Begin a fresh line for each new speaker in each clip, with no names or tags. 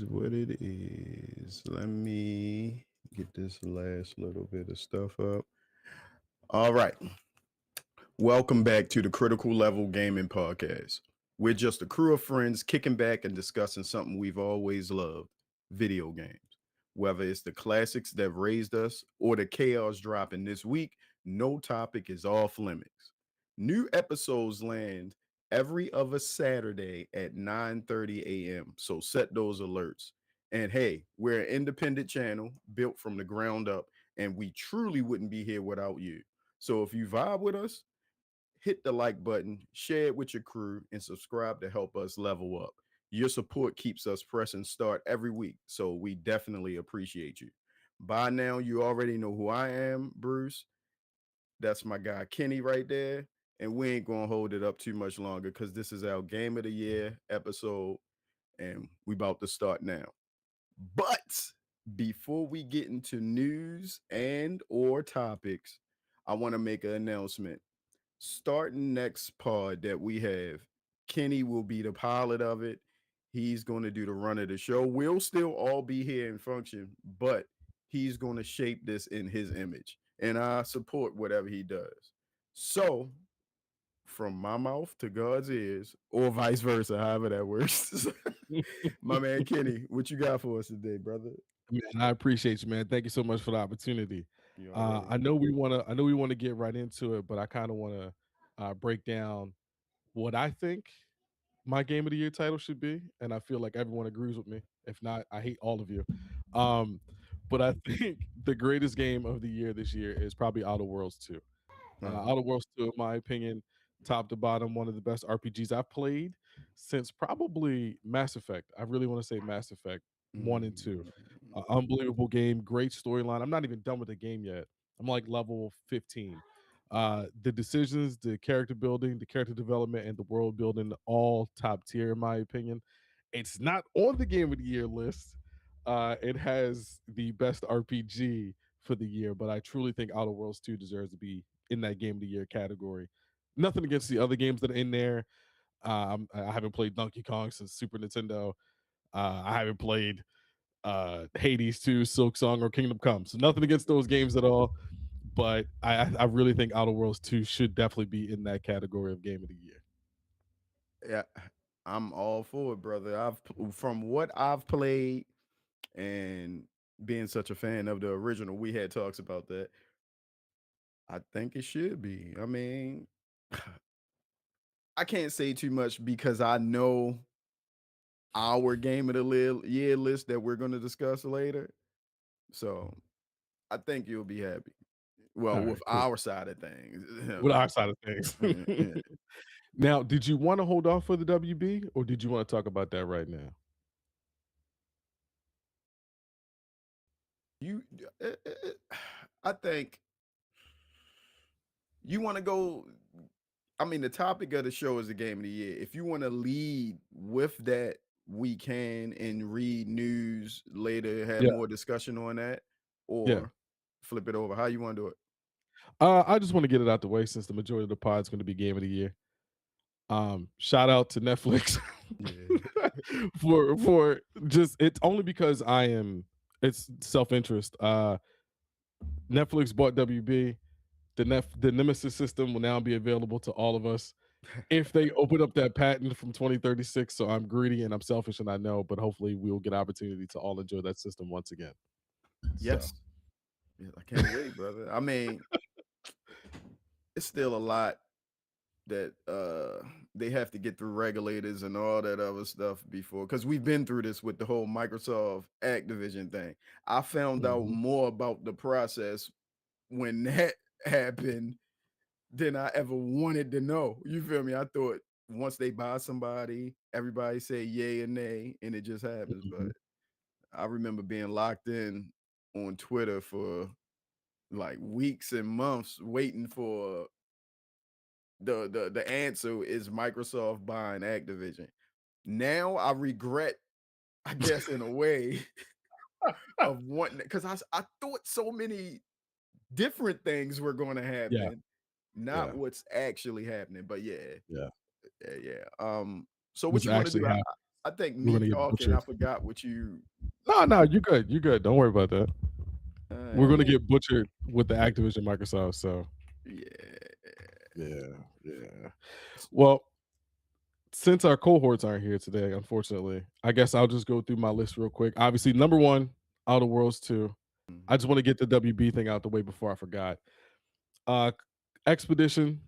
what it is. Let me get this last little bit of stuff up. All right. Welcome back to the Critical Level Gaming Podcast. We're just a crew of friends kicking back and discussing something we've always loved: video games. Whether it's the classics that raised us or the chaos dropping this week, no topic is off limits. New episodes land every other Saturday at 9:30 a.m. So set those alerts. And hey, we're an independent channel built from the ground up, and we truly wouldn't be here without you. So if you vibe with us, hit the like button, share it with your crew, and subscribe to help us level up. Your support keeps us pressing start every week, so we definitely appreciate you. By now, you already know who I am, Bruce. That's my guy Kenny right there. And we ain't gonna hold it up too much longer because this is our game of the year episode, and we about to start now. But before we get into news and or topics, I want to make an announcement. Starting next pod that we have, Kenny will be the pilot of it. He's going to do the run of the show. We'll still all be here and function, but he's going to shape this in his image. And I support whatever he does. So, from my mouth to God's ears, or vice versa, however that works. My man Kenny, what you got for us today, brother?
Man, I appreciate you, man. Thank you so much for the opportunity.
You already.
I know we want to get right into it, but I kind of want to break down what I think my game of the year title should be, and I feel like everyone agrees with me. If not, I hate all of you. Um, but I think the greatest game of the year this year is probably Outer Worlds 2.
Uh-huh.
Outer Worlds 2, in my opinion, top to bottom, one of the best RPGs I've played since probably Mass Effect. I really want to say Mass Effect 1 and 2.
Mm.
Unbelievable game, great storyline. I'm not even done with the game yet. I'm like level 15. The decisions, the character building, the character development, and the world building, all top tier, in my opinion. It's not on the game of the year list. It has the best RPG for the year, but I truly think Outer Worlds 2 deserves to be in that game of the year category. Nothing against the other games that are in there. I haven't played Donkey Kong since Super Nintendo. I haven't played Hades 2, Silk Song, or Kingdom Come. So nothing against those games at all. But I really think Outer Worlds 2 should definitely be in that category of game of the year.
Yeah, I'm all for it, brother. From what I've played and being such a fan of the original, we had talks about that. I think it should be. I mean, I can't say too much because I know our game of the year list that we're going to discuss later. So I think you'll be happy. Well,
All right,
with
cool.
our side of things.
With our side of things.
Yeah, yeah.
Now, did you want to hold off for the WB or did you want to talk about that right now?
You, I think you want to go. I mean, the topic of the show is the game of the year. If you want to lead with that, we can and read news later, have
Yeah,
more discussion on that,
yeah.
or flip it over. How you want to do it?
I just want to get it out the way since the majority of the pod is going to be game of the year. Shout out to Netflix
Yeah.
for just it's only because it's self-interest. Netflix bought WB. The Nemesis system will now be available to all of us if they open up that patent from 2036. So I'm greedy and I'm selfish and I know, but hopefully we will get opportunity to all enjoy that system once again. So
Yes. Yeah, I can't wait, brother. I mean, it's still a lot that they have to get through regulators and all that other stuff before, because we've been through this with the whole Microsoft Activision thing. I found out
mhm.
more about the process when that happened than I ever wanted to know. You feel me? I thought once they buy somebody, everybody say yay and nay, and it just happens. But
Mhm.
I remember being locked in on Twitter for like weeks and months waiting for the answer is Microsoft buying Activision. Now I regret, I guess, in a way, of wanting, because I thought so many different things were going to
Yeah,
happen, not
yeah,
what's actually happening. But yeah,
yeah.
yeah, yeah. So what
What's
you want to
actually
do?
happening?
I think
We're
me
gonna get
talking, I
butchered.
forgot what you.
No, no, you're good. You're good. Don't worry about that. We're gonna
Yeah,
get butchered with the Activision Microsoft. So
yeah.
yeah, yeah. Well, since our cohorts aren't here today, unfortunately, I guess I'll just go through my list real quick. Obviously, number one, Outer Worlds 2. I just
Mhm.
want to get the WB thing out the way before I forgot. Uh Expedition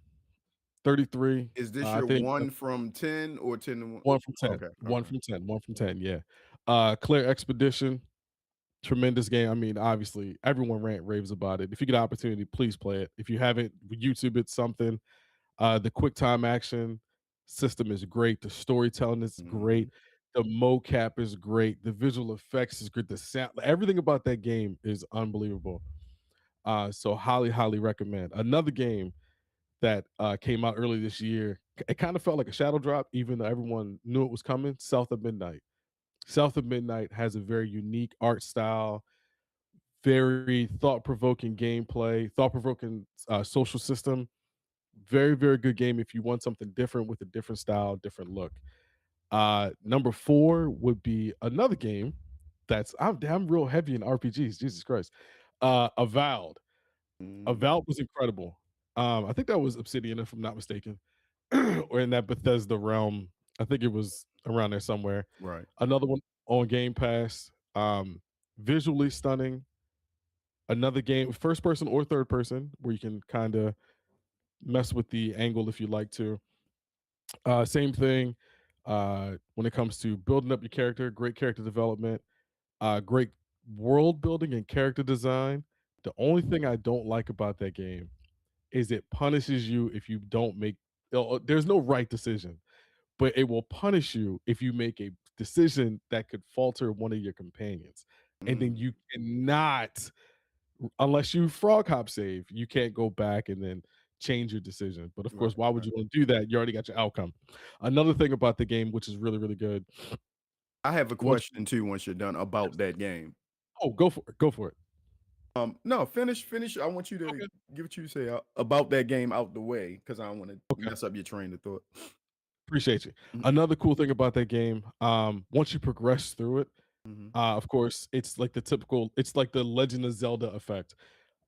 33.
Is this
I
your
think
1 from 10 or 10 to 1?
1 from 10.
Okay,
1
okay.
from 10. 1 from 10. Yeah. Claire Expedition, tremendous game. I mean, obviously, everyone raves about it. If you get an opportunity, please play it. If you haven't, YouTube it something. The quick time action system is great. The storytelling is
Mhm.
great. The mocap is great. The visual effects is great. The sound, everything about that game is unbelievable. So highly, highly recommend. Another game that came out early this year. It kind of felt like a shadow drop, even though everyone knew it was coming. South of Midnight. South of Midnight has a very unique art style, very thought provoking gameplay, thought provoking social system. Very, very good game if you want something different with a different style, different look. Number four would be another game that's I'm real heavy in RPGs. Jesus Christ. Avowed.
Mm,
Avowed was incredible. I think that was Obsidian, if I'm not mistaken, or in that Bethesda realm. I think it was around there somewhere.
right.
Another one on Game Pass. Visually stunning. Another game, first person or third person, where you can kind of mess with the angle if you like to. Same thing when it comes to building up your character, great character development, great world building and character design. The only thing I don't like about that game is it punishes you if you don't make there's no right decision, but it will punish you if you make a decision that could falter one of your companions. And then
Mm,
you cannot, unless you frog hop save, you can't go back and then change your decision. But of
right,
course, why would
right.
you want to do that? You already got your outcome. Another thing about the game, which is really, really good.
I have a
Once
question too once you're done about that game.
oh, go for it. Go for it.
No, finish. I want you to
Okay.
give what you say about that game out the way because I don't want to
Okay.
mess up your train of thought.
Appreciate you.
Mhm,
Another cool thing about that game, once you progress through it,
mhm,
of course, it's like the typical, it's like the Legend of Zelda effect.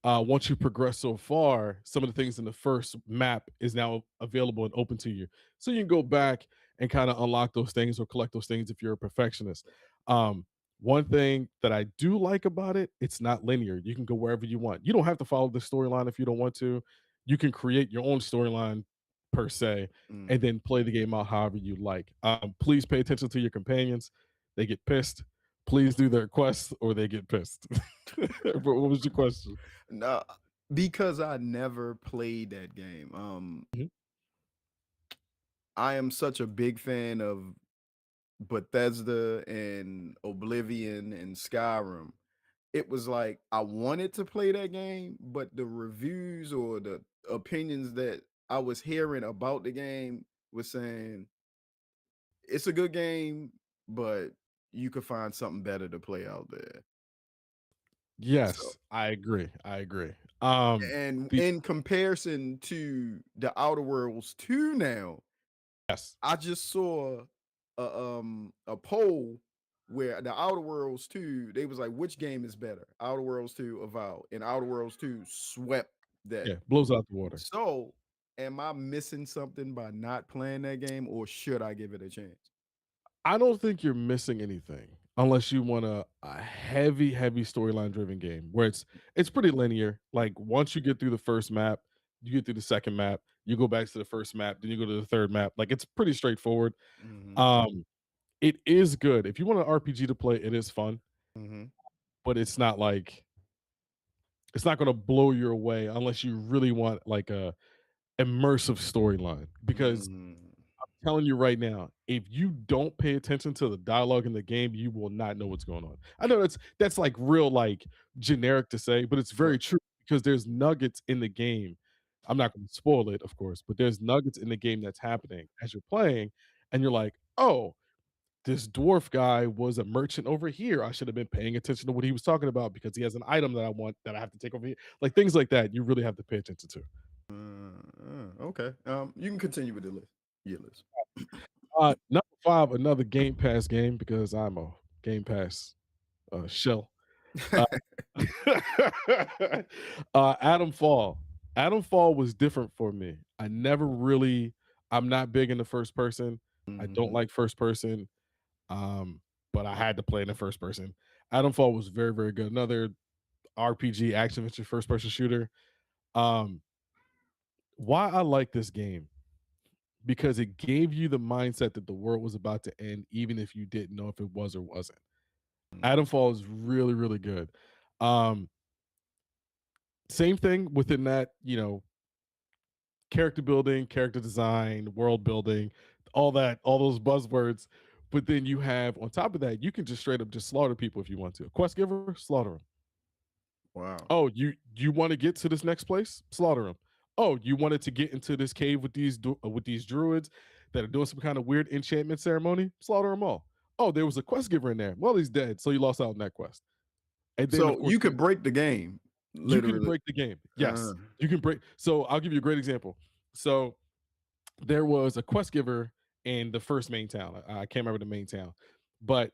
Once you progress so far, some of the things in the first map is now available and open to you. So you can go back and kind of unlock those things or collect those things if you're a perfectionist. Um, One thing that I do like about it, it's not linear. You can go wherever you want. You don't have to follow the storyline if you don't want to. You can create your own storyline per se and
mm.
then play the game out however you like. Please pay attention to your companions. They get pissed. Please do their quests or they get pissed. But what was your question?
No, because I never played that game.
Mhm.
I am such a big fan of Bethesda and Oblivion and Skyrim. It was like I wanted to play that game, but the reviews or the opinions that I was hearing about the game was saying it's a good game, but you could find something better to play out there. So,
Yes, I agree, I agree.
and
The
in comparison to the Outer Worlds 2 now,
yes,
I just saw a poll where the Outer Worlds 2, they was like, which game is better? Outer Worlds 2 or Vow? And Outer Worlds 2 swept that.
yeah, blows out the water.
So am I missing something by not playing that game, or should I give it a chance?
I don't think you're missing anything unless you want a heavy, heavy storyline driven game where it's pretty linear. Like once you get through the first map, you get through the second map, you go back to the first map, then you go to the third map. Like it's pretty straightforward.
Mhm,
Um, it is good. If you want an RPG to play, it is fun,
mhm,
but it's not like it's not gonna blow you away unless you really want like a immersive storyline because
mm,
telling you right now, if you don't pay attention to the dialogue in the game, you will not know what's going on. I know that's like real like generic to say, but it's
right,
very true because there's nuggets in the game. I'm not going to spoil it, of course, but there's nuggets in the game that's happening as you're playing, and you're like, oh, this dwarf guy was a merchant over here. I should have been paying attention to what he was talking about because he has an item that I want that I have to take over here. Like things like that, you really have to pay attention to.
okay, you can continue with the list. Your list.
Number 5, another Game Pass game because I'm a Game Pass shell. Uh, Adam Fall. Adam Fall was different for me. I never really I'm not big into first person. I don't
Mhm.
like first person. But I had to play in the first person. Adam Fall was very, very good. Another RPG action adventure first person shooter. Um, why I like this game because it gave you the mindset that the world was about to end, even if you didn't know if it was or wasn't.
Mm.
Adam Fall is really, really good. Um, Same thing within that, character building, character design, world building, all that, all those buzzwords. But then you have on top of that, you can just straight up just slaughter people if you want to. Quest giver, slaughter them.
Wow.
Oh, you want to get to this next place? Slaughter them. Oh, you wanted to get into this cave with these druids that are doing some kind of weird enchantment ceremony? Slaughter them all. Oh, there was a quest giver in there. Well, he's dead, so you lost out on that quest. And then, of
So
course,
you could break the game,
you can
literally.
break the game.
Uh,
Yes, you can break. So I'll give you a great example. So there was a quest giver in the first main town. I can't remember the main town, but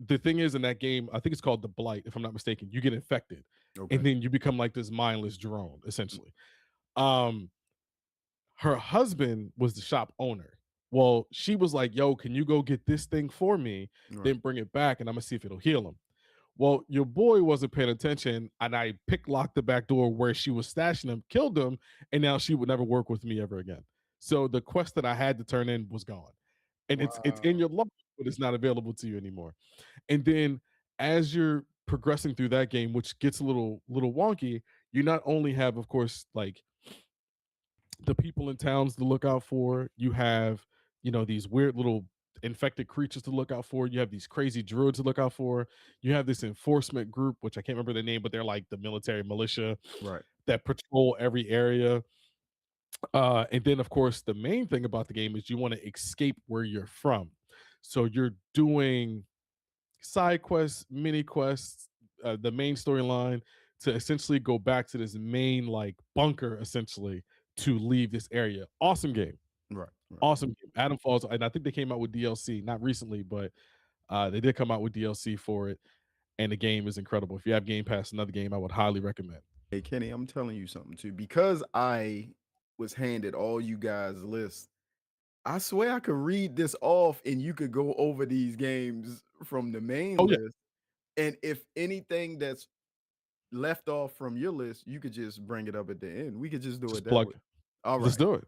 the thing is in that game, I think it's called the Blight, if I'm not mistaken. You get infected, and
okay.
then you become like this mindless drone, essentially. Um, Her husband was the shop owner. Well, she was like, "Yo, can you go get this thing for me?
Right.
Then bring it back, and I'm gonna see if it'll heal him." Well, your boy wasn't paying attention, and I pick locked the back door where she was stashing him, killed him, and now she would never work with me ever again. So the quest that I had to turn in was gone, and it's in
Wow.
your life, but it's not available to you anymore. And then as you're progressing through that game, which gets a little wonky, you not only have, of course, like the people in towns to look out for. You have, these weird little infected creatures to look out for. You have these crazy druids to look out for. You have this enforcement group, which I can't remember the name, but they're like the military militia
Right.
that patrol every area. And then, of course, the main thing about the game is you want to escape where you're from. So you're doing side quests, mini quests, the main storyline to essentially go back to this main like bunker essentially to leave this area. Awesome game.
Right. Right.
Awesome game. Adam Falls, and I think they came out with DLC, not recently, but they did come out with DLC for it, and the game is incredible. If you have Game Pass, another game I would highly recommend.
Hey Kenny, I'm telling you something too. Because I was handed all you guys' lists, I swear I could read this off and you could go over these games from the main
Oh yeah,
list. And if anything that's left off from your list, you could just bring it up at the end. We could just do it
just
that way.
plug.
All
Let's
right.
do it.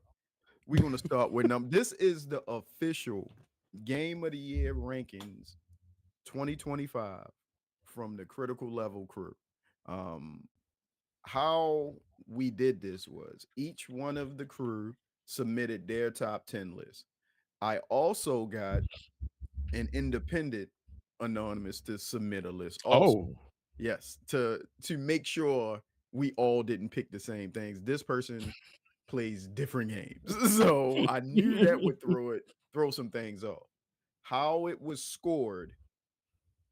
We're gonna start with number. This is the official game of the year rankings 2025 from the Critical Level crew. Um, how we did this was each one of the crew submitted their top 10 list. I also got an independent anonymous to submit a list also.
Oh,
Yes, to make sure we all didn't pick the same things. This person plays different games. So I knew that would throw some things off. How it was scored,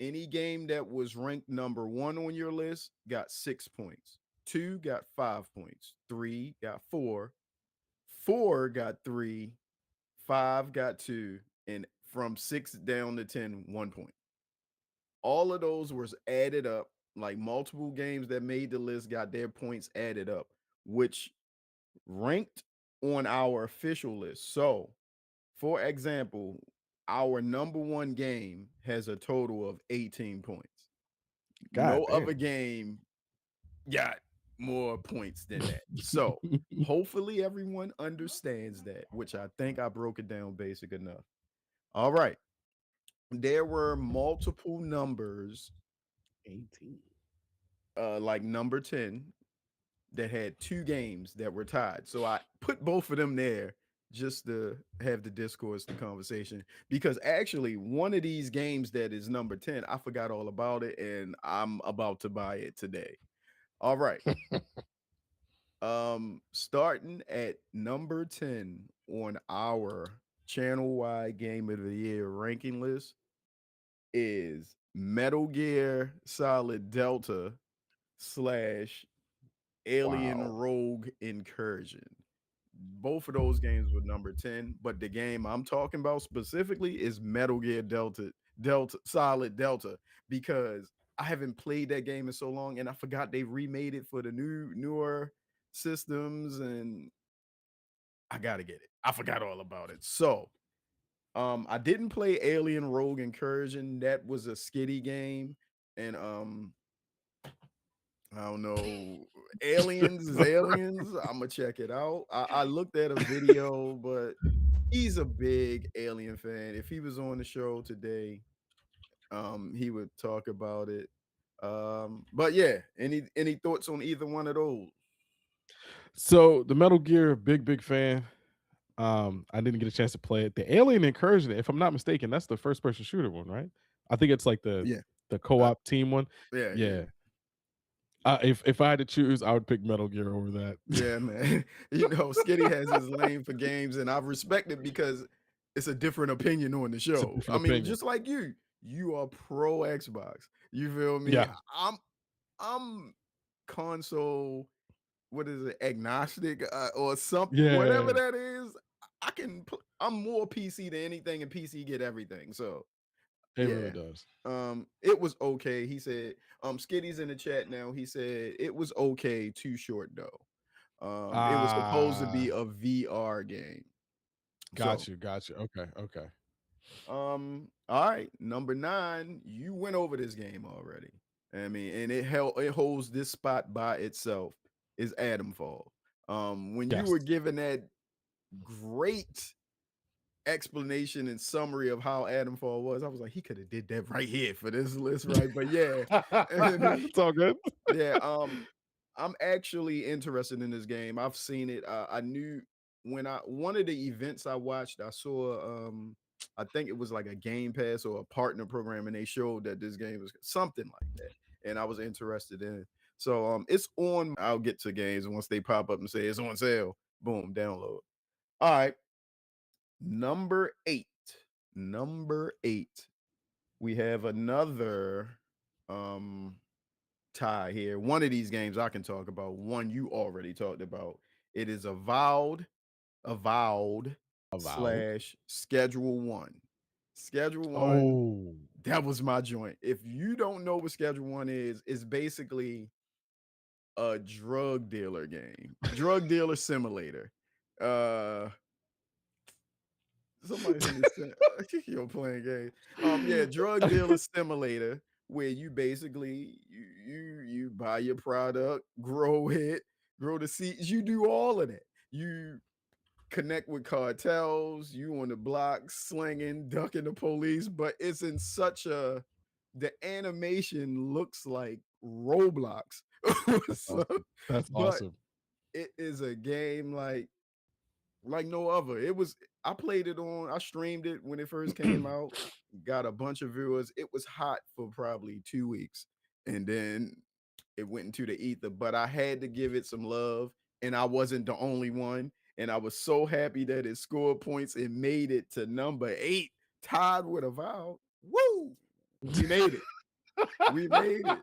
any game that was ranked number 1 on your list got 6 points. 2 got 5 points. 3 got 4. 4 got 3. 5 got 2. And from 6 down to 10, 1 point. All of those was added up. Like multiple games that made the list got their points added up, which ranked on our official list. So, for example, our number one game has a total of 18 points. No
god
other
damn.
game got more points than that. So, hopefully, everyone understands that, which I think I broke it down basic enough. All right. There were multiple numbers,
18.
like number 10, that had two games that were tied. So I put both of them there just to have the discourse, the conversation. Because actually, one of these games that is number 10, I forgot all about it and I'm about to buy it today. All right. Starting at number 10 on our channel wide game of the year ranking list is Metal Gear Solid Delta slash Alien
Wow.
Rogue Incursion. both of those games were number 10, but the game I'm talking about specifically is Metal Gear Delta Solid Delta, because I haven't played that game in so long and I forgot they remade it for the newer systems, and I got to get it. I forgot all about it. So, I didn't play Alien Rogue Incursion. That was a skitty game, and I don't know. Aliens is aliens. I'm gonna check it out. I looked at a video, but he's a big Alien fan. If he was on the show today, he would talk about it. But yeah, any thoughts on either one of those?
So the Metal Gear, big fan. I didn't get a chance to play it. The Alien Incursion, if I'm not mistaken, that's the first person shooter one, right? I think it's like
Yeah,
the
uh,
co-op team one.
yeah.
Yeah. If I had to choose, I would pick Metal Gear over that.
Yeah, man. Skitty has his lane for games, and I respect it because it's a different opinion on the
It's a
show.
different
I mean,
opinion.
just like you are pro Xbox. You feel me?
Yeah.
I'm console. What is it? Agnostic or something? Whatever
Yeah.
that is. I'm more PC than anything, and PC get everything. So
It really
yeah.
does.
It was okay. He said, Skitty's in the chat now. He said it was okay, too short though. It was supposed to be
Ah,
a VR game. So,
got you. Okay, okay.
all right, number 9, you went over this game already. I mean, and it holds this spot by itself. Is Adamfall. When you were
Yes.
given that great explanation and summary of how Adamfall was, I was like, he could have did that right here for this list, right? But yeah,
It's all good.
yeah, I'm actually interested in this game. I've seen it. I knew when I one of the events I watched, I saw I think it was like a Game Pass or a partner program, and they showed that this game was something like that. And I was interested in it. So it's on. I'll get to games once they pop up and say it's on sale. Boom, download. All right. Number 8. Number 8. We have another tie here. One of these games I can talk about. One you already talked about. It is avowed
Avowed.
slash schedule one. Schedule one,
Oh,
that was my joint. If you don't know what schedule one is, it's basically a drug dealer game, drug dealer simulator. Uh Somebody's in this chat. You're playing games. Yeah, drug dealer simulator where you basically you buy your product, grow it, grow the seeds. You do all of that. You connect with cartels. You on the block slinging, ducking the police. But it's in such a the animation looks like Roblox.
that's
So,
awesome. That's
but
awesome.
it is a game like no other. I played it on, I streamed it when it first came out, got a bunch of viewers. It was hot for probably 2 weeks, and then it went into the ether, but I had to give it some love, and I wasn't the only one, and I was so happy that it scored points and made it to number 8, tied with a vow. Woo! We made it. We made it.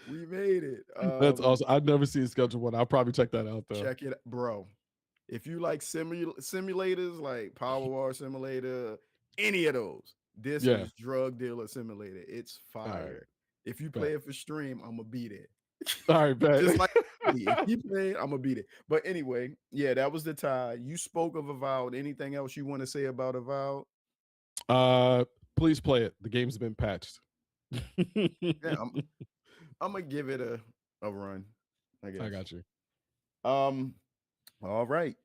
We made it.
That's awesome. I've never seen Schedule One. I'll probably check that out though.
Check it, bro. If you like simulators like Power War Simulator, any of those, this
Yeah.
is Drug Dealer Simulator. It's
All right.
fire. If you play
Bet.
it for stream, I'm gonna beat it.
All right. Bet.
Just like if you play it, I'm gonna beat it. But anyway, yeah, that was the tie. You spoke of Avowed. Anything else you want to say about Avowed?
uh, please play it. The game's been patched.
Yeah, I'm gonna give it a run, I
I
guess.
got you.
Um, all right.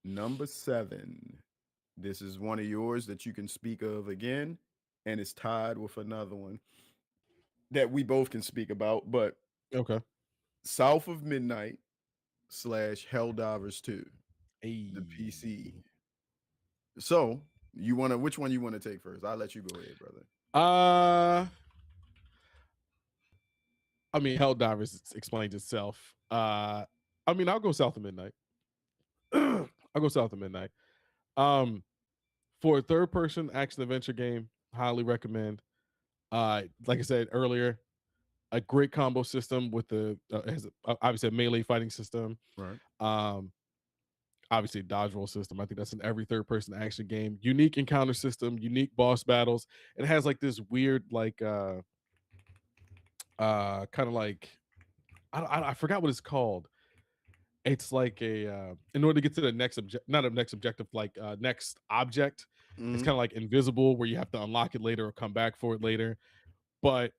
Number 7. This is one of yours that you can speak of again, and it's tied with another one that we both can speak about. But
Okay.
South of Midnight slash Helldivers 2, the
Hey.
PC. So you want to, which one you want to take first? I'll let you go ahead, brother.
Uh, I mean, Helldivers explains itself. I mean, I'll go South of Midnight. I'll go South of Midnight. Um, for a third person action adventure game, highly recommend. Like I said earlier, a great combo system with the has obviously a melee fighting system.
Right.
Um, Obviously, dodge roll system. I think that's in every third person action game. Unique encounter system, unique boss battles. It has like this weird, like kind of like I forgot what it's called. It's like a in order to get to the next object, not a next objective, like next object. It's
Mhm.
kind of like invisible, where you have to unlock it later or come back for it later. But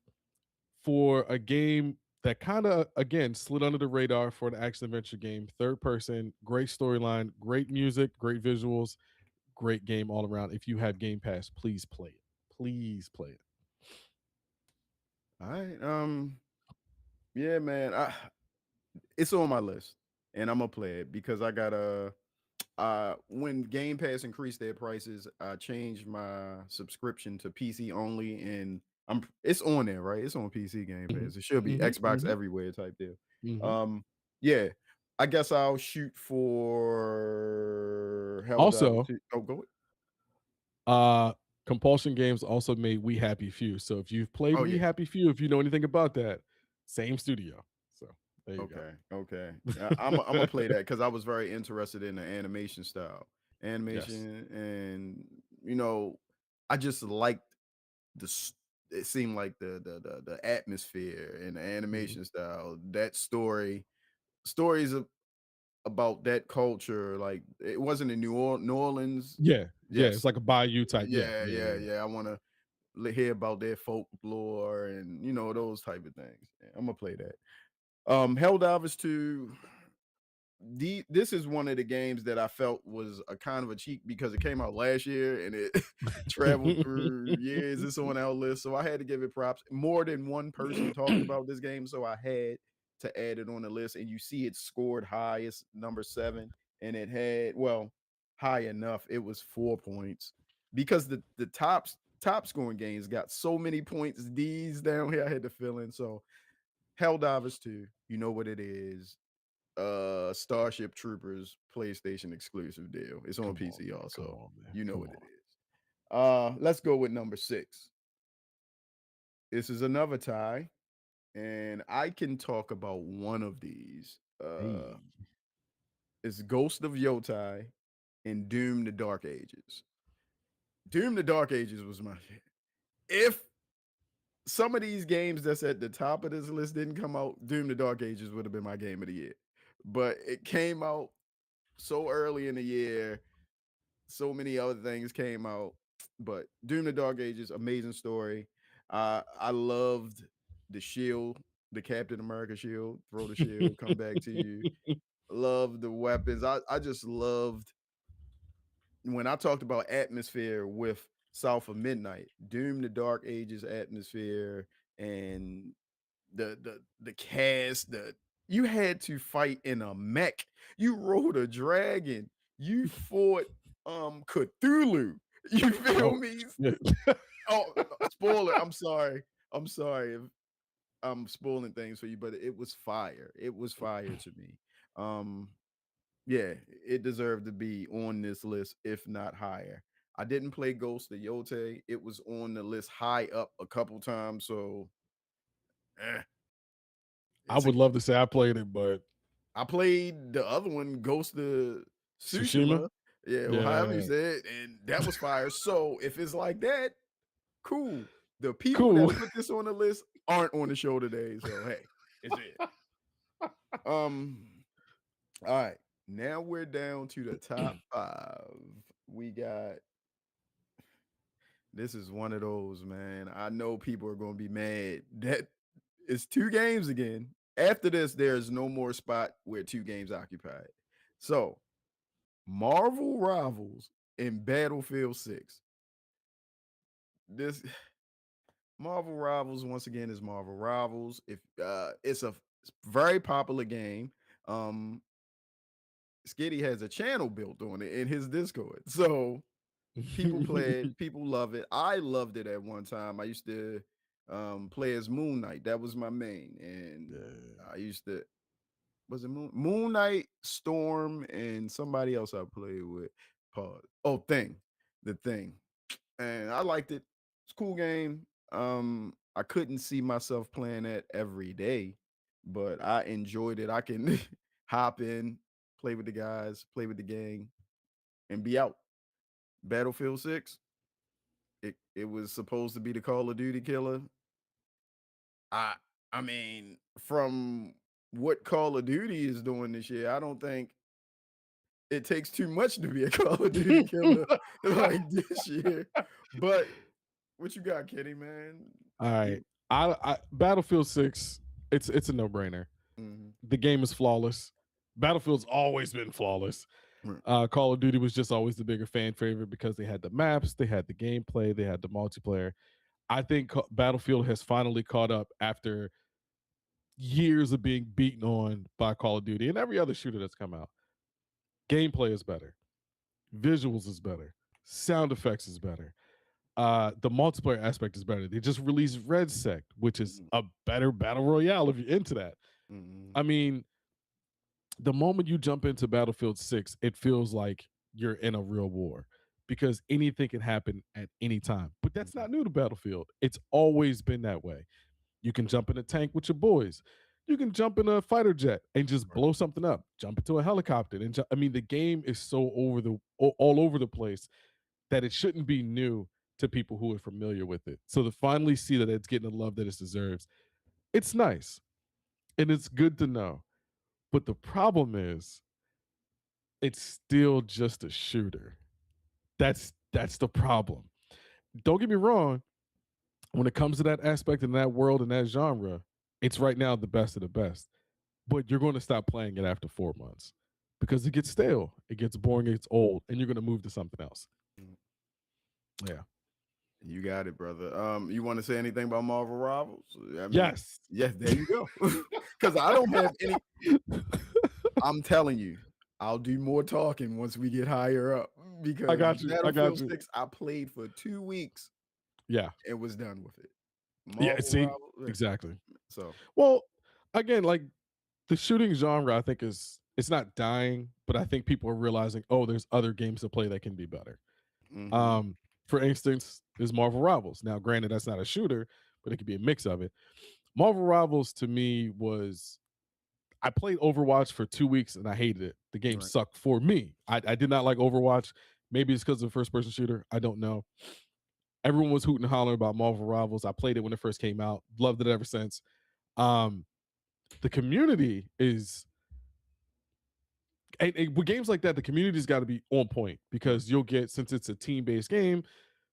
for a game that kind of again slid under the radar for an action adventure game, third person, great storyline, great music, great visuals, great game all around. If you have Game Pass, please play it. Please play it.
All right. Yeah, man. It's on my list, and I'm gonna play it because I got a. When Game Pass increased their prices, I changed my subscription to PC only, and it's on there, right? It's on PC Game
Mhm,
Pass. It should be
mhm,
Xbox
mhm,
everywhere type deal.
mhm.
Um, yeah, I guess I'll shoot for Helldivers
Also,
2. Oh, go.
uh, Compulsion Games also made We Happy Few. So if you've played
Oh
We
yeah.
Happy Few, if you know anything about that, same studio. So there you go.
Okay, okay. I'm gonna play that because I was very interested in the animation style,
Yes.
animation, and I just liked it seemed like the atmosphere and the
Mhm.
animation style, that stories about that culture. Like it wasn't in New Orleans.
Yeah, yeah. It's
Yes,
like a Bayou type. Yeah,
yeah,
yeah,
yeah,
yeah, yeah.
yeah. I want to hear about their folklore and those type of things. Yeah, I'm gonna play that. Helldivers 2. This is one of the games that I felt was a kind of a cheat because it came out last year and it traveled through years. It's on our list, so I had to give it props. More than one person talked about this game, so I had to add it on the list. And you see, it scored high. It's number 7, and it had high enough. It was 4 points because the top scoring games got so many points. These down here, I had to fill in. So Helldivers 2, you know what it is. Starship Troopers PlayStation exclusive deal. It's on
Come on,
PC
man. Come
also.
on, man.
You know
Come
what it
on.
is. Let's go with number 6. This is another tie, and I can talk about one of these.
Hey.
It's Ghost of Yotai and Doom the Dark Ages. Doom the Dark Ages was my shit. If some of these games that's at the top of this list didn't come out, Doom the Dark Ages would have been my game of the year. But it came out so early in the year. So many other things came out, but Doom the Dark Ages, amazing story. I loved the shield, the Captain America shield. Throw the shield, come back to you. Love the weapons. I just loved when I talked about atmosphere with South of Midnight, Doom the Dark Ages atmosphere, and the cast, you had to fight in a mech. You rode a dragon. You fought Cthulhu. You feel
Oh,
me?
shit.
Oh, spoiler. I'm sorry. I'm sorry if I'm spoiling things for you, but it was fire. It was fire to me. Um, yeah, it deserved to be on this list, if not higher. I didn't play Ghost of Yote. It was on the list high up a couple times, so eh,
I
it's a
would love to say I played it, but
I played the other one, Ghost of
Tsushima?
Tsushima. Yeah, well, however you
Yeah.
say it, and that was fire. So if it's like that, cool. The people
Cool.
that put this on the list aren't on the show today. So hey, it's it. Um, all right. Now we're down to the top 5. We got this is one of those, man. I know people are gonna be mad that it's 2 games again. After this, there's no more spot where 2 games occupied. So Marvel Rivals and Battlefield 6. This Marvel Rivals once again is Marvel Rivals. If it's a very popular game. Um Skitty has a channel built on it in his Discord. So people play it, people love it. I loved it at one time. I used to play as Moon Knight. That was my main. And
Yeah.
I used to was it Moon Knight, Storm, and somebody else I played with. Pause. Oh, the thing, and I liked it. It's a cool game. I couldn't see myself playing that every day, but I enjoyed it. I can hop in, play with the guys, play with the gang, and be out. Battlefield 6, it was supposed to be the Call of Duty killer. I I mean, from what Call of Duty is doing this year, I don't think it takes too much to be a Call of Duty killer like this year. But what you got, Kitty, man?
All right.
You
I Battlefield 6, it's a no-brainer.
mhm,
The game is flawless. Battlefield's always been flawless.
right,
Call of Duty was just always the bigger fan favorite because they had the maps, they had the gameplay, they had the multiplayer. I think Battlefield has finally caught up after years of being beaten on by Call of Duty and every other shooter that's come out. Gameplay is better, visuals is better, sound effects is better. The multiplayer aspect is better. They just released Red Sect, which is
mhm,
a better battle royale if you're into that.
mhm,
I mean, the moment you jump into Battlefield 6, it feels like you're in a real war because anything can happen at any time. But that's
mhm,
not new to Battlefield. It's always been that way. You can jump in a tank with your boys. You can jump in a fighter jet and just
right,
blow something up. Jump into a helicopter and I mean, the game is so all over the place that it shouldn't be new to people who are familiar with it. So to finally see that it's getting the love that it deserves, it's nice and it's good to know. But the problem is, it's still just a shooter. That's the problem. Don't get me wrong. When it comes to that aspect in that world and that genre, it's right now the best of the best. But you're going to stop playing it after 4 months because it gets stale, it gets boring, it gets old, and you're going to move to something else.
mhm.
Yeah.
You got it, brother. You want to say anything about Marvel Rivals? I mean,
Yes.
yes, there you go. Because I don't have any. I'm telling you, I'll do more talking once we get higher up.
I
Because
got you. I got
Battlefield
you.
6, I played for 2 weeks
Yeah.
and was done with it.
Yeah.
Marvel
See,
Rivals,
exactly.
so
Well, again, like the shooting genre, I think is it's not dying, but I think people are realizing, oh, there's other games to play that can be better.
mhm,
Um, for instance, is Marvel Rivals. Now, granted, that's not a shooter, but it could be a mix of it. Marvel Rivals to me was I played Overwatch for 2 weeks and I hated it. The game
right.
sucked for me. I did not like Overwatch. Maybe it's because of the first person shooter. I don't know. Everyone was hooting and hollering about Marvel Rivals. I played it when it first came out. Loved it ever since. Um, the community is with games like that, the community's got to be on point
Right.
because you'll get since it's a team-based game,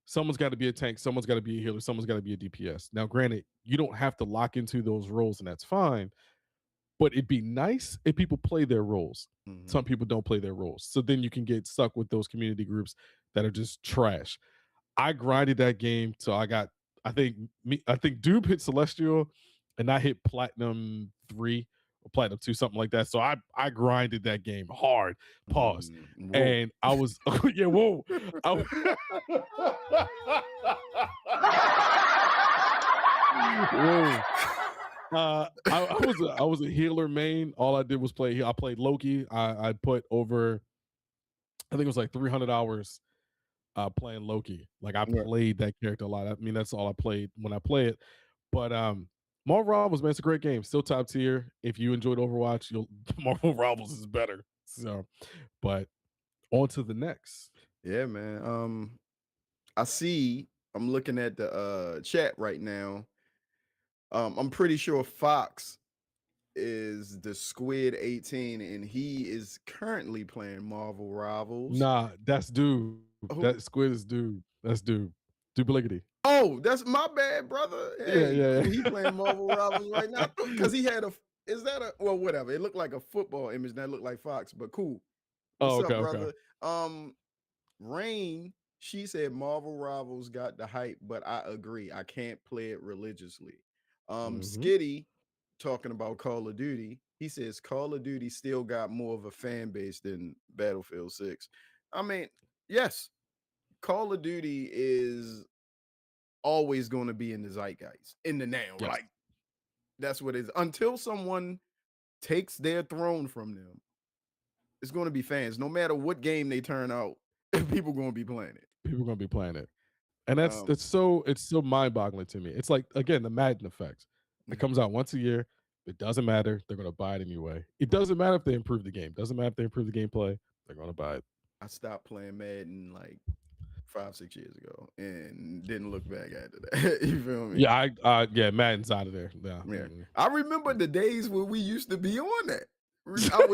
someone's got to be a tank, someone's got to be a healer, someone's got to be a DPS. Now, granted, you don't have to lock into those roles, and that's fine. But it'd be nice if people play their roles.
Mhm,
Some people don't play their roles, so then you can get stuck with those community groups that are just trash. I grinded that game till I got. I think Dube hit Celestial, and I hit Platinum 3 or Platinum 2, something like that. So I grinded that game hard. Pause.
whoa.
And I was yeah, whoa. I, whoa. I was a healer main. All I did was play. I played Loki. I put over. I think it was like 300 hours playing Loki. Like I
Right.
played that character a lot. I mean, that's all I played when I play it. But Marvel Rivals, man, it's a great game. Still top tier. If you enjoyed Overwatch, you'll Marvel Rivals is better. So, but on to the next.
Yeah, man. I see. I'm looking at the chat right now. I'm pretty sure Fox is the Squid 18, and he is currently playing Marvel Rivals.
Nah, that's dude.
Who?
That squid is dude. That's dude. Duplicity.
Oh, that's my bad, brother.
Yeah,
Hey,
yeah,
he playing
yeah.
Marvel Rivals right now because he had a. Is that a well? Whatever. It looked like a football image that looked like Fox, but cool.
Oh,
What's
okay,
up,
okay.
brother? Rain, she said Marvel Rivals got the hype, but I agree. I can't play it religiously.
Hmm.
Skitty talking about Call of Duty. He says Call of Duty still got more of a fan base than Battlefield 6. I mean, yes, Call of Duty is always going to be in the zeitgeist, in the now.
Yes.
Like that's what it is. Until someone takes their throne from them, it's going to be fans. No matter what game they turn out, people going to be playing it.
People are gonna be playing it. And that's
Um,
it's so mind-boggling to me. It's like again, the Madden effect. It comes out once a year. It doesn't matter. They're going to buy it anyway. It doesn't matter if they improve the game. Doesn't matter if they improve the gameplay. They're going to buy it.
I stopped playing Madden like 5, 6 years ago and didn't look back after that. You feel me?
Yeah, Madden's out of there. Yeah.
Yeah. I remember the days when we used to be on that. I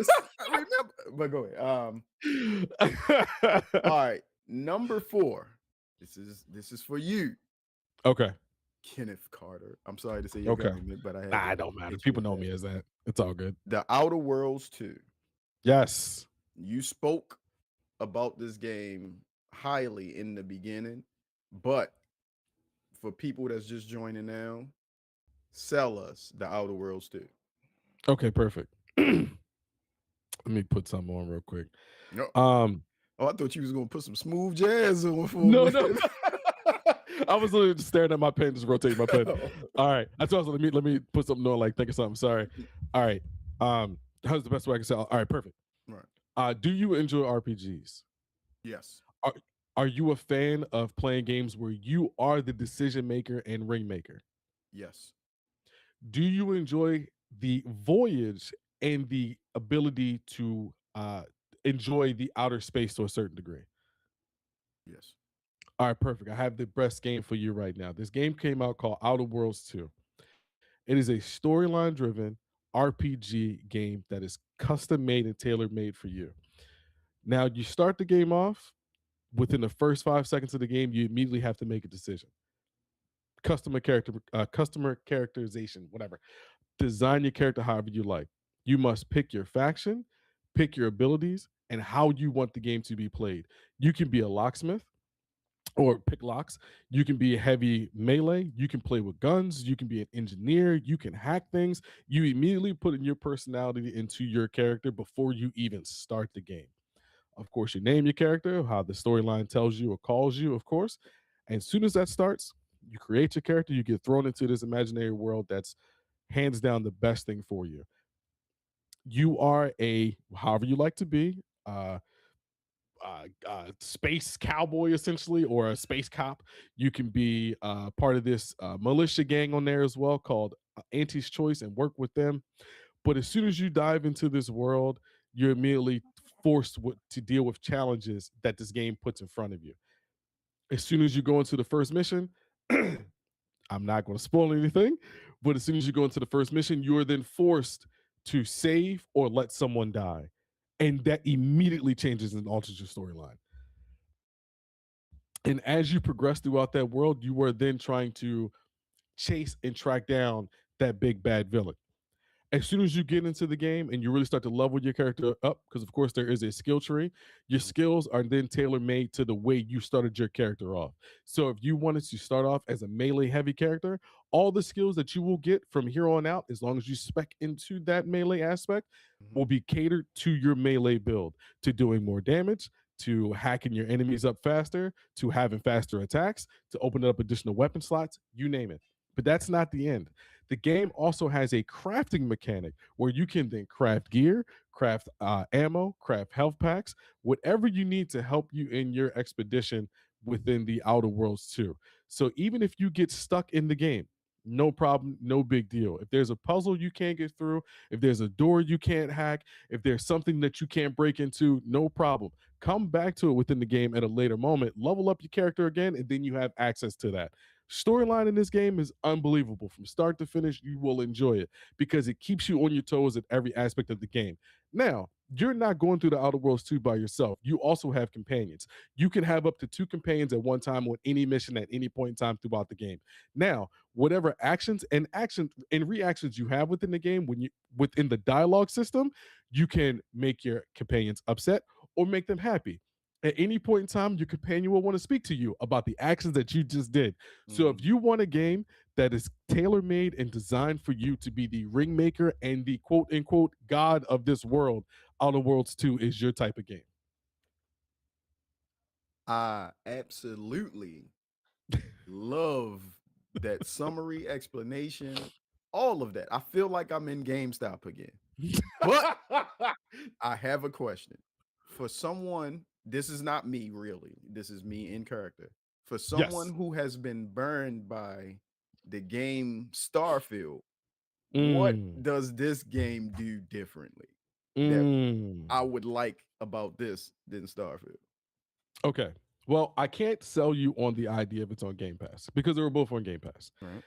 remember, but go ahead. All right, number 4. This is for you,
Okay.
Kenneth Carter. I'm sorry to say your
Okay.
government, but I had
Nah,
to
it don't matter.
hit you
People
with
know
that.
me as that. It's all good.
The Outer Worlds 2.
Yes.
You spoke about this game highly in the beginning, but for people that's just joining now, sell us the Outer Worlds 2.
Okay, perfect. Let me put something on real quick.
No.
Um,
Oh, I thought you was gonna put some smooth jazz on for a
no, no.
minute.
I was literally just staring at my pen, just rotating my pen. All right. I thought let me put something on, like think of something. Sorry. All right. How's the best way I can say? All right, perfect.
Right.
Do you enjoy RPGs?
Yes.
Are you a fan of playing games where you are the decision maker and ring maker?
Yes.
Do you enjoy the voyage and the ability to enjoy the outer space to a certain degree?
Yes.
All right, perfect. I have the best game for you right now. This game came out called Outer Worlds 2. It is a storyline driven RPG game that is custom made and tailor made for you. Now, you start the game off, within the first 5 seconds of the game, you immediately have to make a decision. Customer characterization, whatever. Design your character however you like. You must pick your faction, pick your abilities, and how you want the game to be played. You can be a locksmith or pick locks. You can be a heavy melee. You can play with guns. You can be an engineer. You can hack things. You immediately put in your personality into your character before you even start the game. Of course, you name your character, how the storyline tells you or calls you, of course. And as soon as that starts, you create your character, you get thrown into this imaginary world that's hands down the best thing for you. You are a, however you like to be, space cowboy essentially, or a space cop. You can be part of this militia gang on there as well called Auntie's Choice and work with them. But as soon as you dive into this world, you're immediately forced to deal with challenges that this game puts in front of you. As soon as you go into the first mission, I'm not going to spoil anything, but as soon as you go into the first mission, you are then forced to save or let someone die. And that immediately changes and alters your storyline. And as you progress throughout that world, you are then trying to chase and track down that big bad villain. As soon as you get into the game and you really start to level your character up, because of course there is a skill tree, your skills are then tailor made to the way you started your character off. So if you wanted to start off as a melee heavy character, all the skills that you will get from here on out, as long as you spec into that melee aspect, will be catered to your melee build, to doing more damage, to hacking your enemies up faster, to having faster attacks, to opening up additional weapon slots, you name it. But that's not the end. The game also has a crafting mechanic where you can then craft gear, craft ammo, craft health packs, whatever you need to help you in your expedition within the Outer Worlds 2. So even if you get stuck in the game, no problem, no big deal. If there's a puzzle you can't get through, if there's a door you can't hack, if there's something that you can't break into, no problem. Come back to it within the game at a later moment, level up your character again, and then you have access to that. Storyline in this game is unbelievable. From start to finish, you will enjoy it because it keeps you on your toes at every aspect of the game. Now, you're not going through the Outer Worlds 2 by yourself. You also have companions. You can have up to 2 companions at one time on any mission at any point in time throughout the game. Now, whatever actions and reactions you have within the game, when you within the dialogue system, you can make your companions upset or make them happy. At any point in time, your companion will want to speak to you about the actions that you just did. So if you want a game that is tailor-made and designed for you to be the ringmaker and the quote-unquote god of this world, Outer Worlds 2 is your type of game.
I absolutely love that summary explanation, all of that. I feel like I'm in GameStop again. But I have a question. For someone, this is not me really. This is me in character. For someone
Yes.
who has been burned by the game Starfield, What
Mm,
does this game do differently that I
mm.
would like about this than Starfield?
Okay. Well, I can't sell you on the idea if it's on Game Pass because they were both on Game Pass.
Right.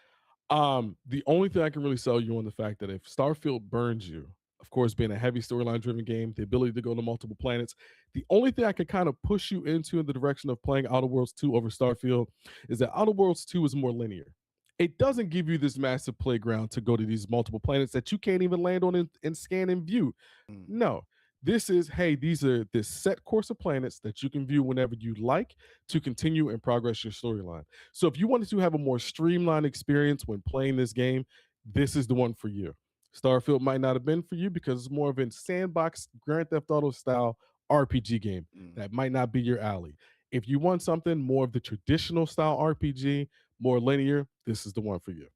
The only thing I can really sell you on the fact that if Starfield burns you, of course, being a heavy storyline driven game, the ability to go to multiple planets, the only thing I could kind of push you into in the direction of playing Outer Worlds 2 over Starfield is that Outer Worlds 2 is more linear. It doesn't give you this massive playground to go to these multiple planets that you can't even land on and scan and view.
Mm,
No, this is, hey, these are this set course of planets that you can view whenever you like to continue and progress your storyline. So if you wanted to have a more streamlined experience when playing this game, this is the one for you. Starfield might not have been for you because it's more of a sandbox Grand Theft Auto style RPG game
mm.
that might not be your alley. If you want something more of the traditional style RPG, more linear, this is the one for you.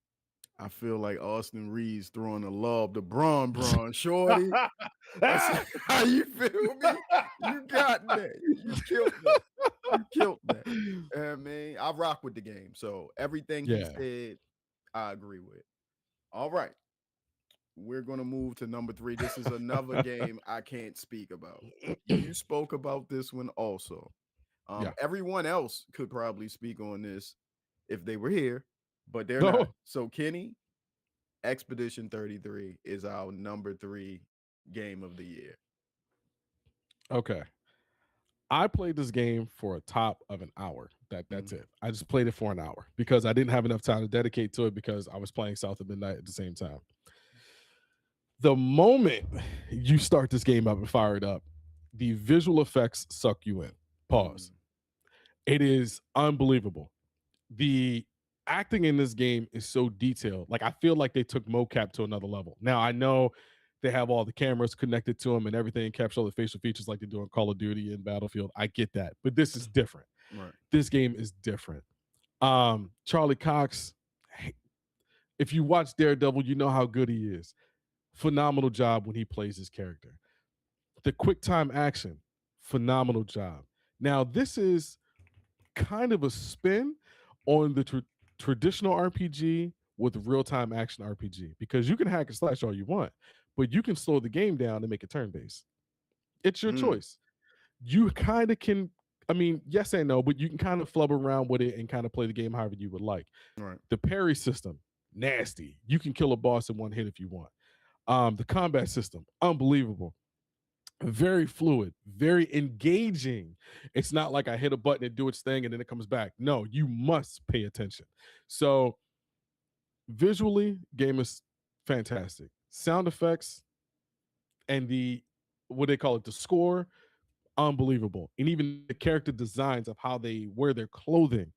I feel like Austin Reeves throwing a lob to Braun Shorty. That's how you feel me? You got that. You killed that. You killed that. I mean, I rock with the game. So everything he
Yeah.
said, I agree with. All right. We're gonna move to number 3. This is another game I can't speak about. You spoke about this one also.
Yeah.
Everyone else could probably speak on this if they were here, but they're not.
No.
So Kenny, Expedition 33 is our number 3 game of the year.
Okay. I played this game for a top of an hour. That's
Mhm.
it. I just played it for an hour because I didn't have enough time to dedicate to it because I was playing South of Midnight at the same time. The moment you start this game up and fire it up, the visual effects suck you in. Pause.
Mm,
It is unbelievable. The acting in this game is so detailed. Like I feel like they took mocap to another level. Now I know they have all the cameras connected to them and everything, capture all the facial features like they do in Call of Duty and Battlefield. I get that, but this is different.
right.
This game is different. Charlie Cox, if you watch Daredevil, you know how good he is. Phenomenal job when he plays his character. The quick time action, phenomenal job. Now, this is kind of a spin on the traditional RPG with real time action RPG because you can hack and slash all you want, but you can slow the game down and make it turn based. It's your
Mm,
choice. You kind of can, I mean, yes and no, but you can kind of flub around with it and kind of play the game however you would like.
right.
The parry system, nasty. You can kill a boss in one hit if you want. The combat system, unbelievable. Very fluid, very engaging. It's not like I hit a button and do its thing and then it comes back. No, you must pay attention. So visually, game is fantastic. Sound effects and the what they call it, the score, unbelievable. And even the character designs of how they wear their clothing,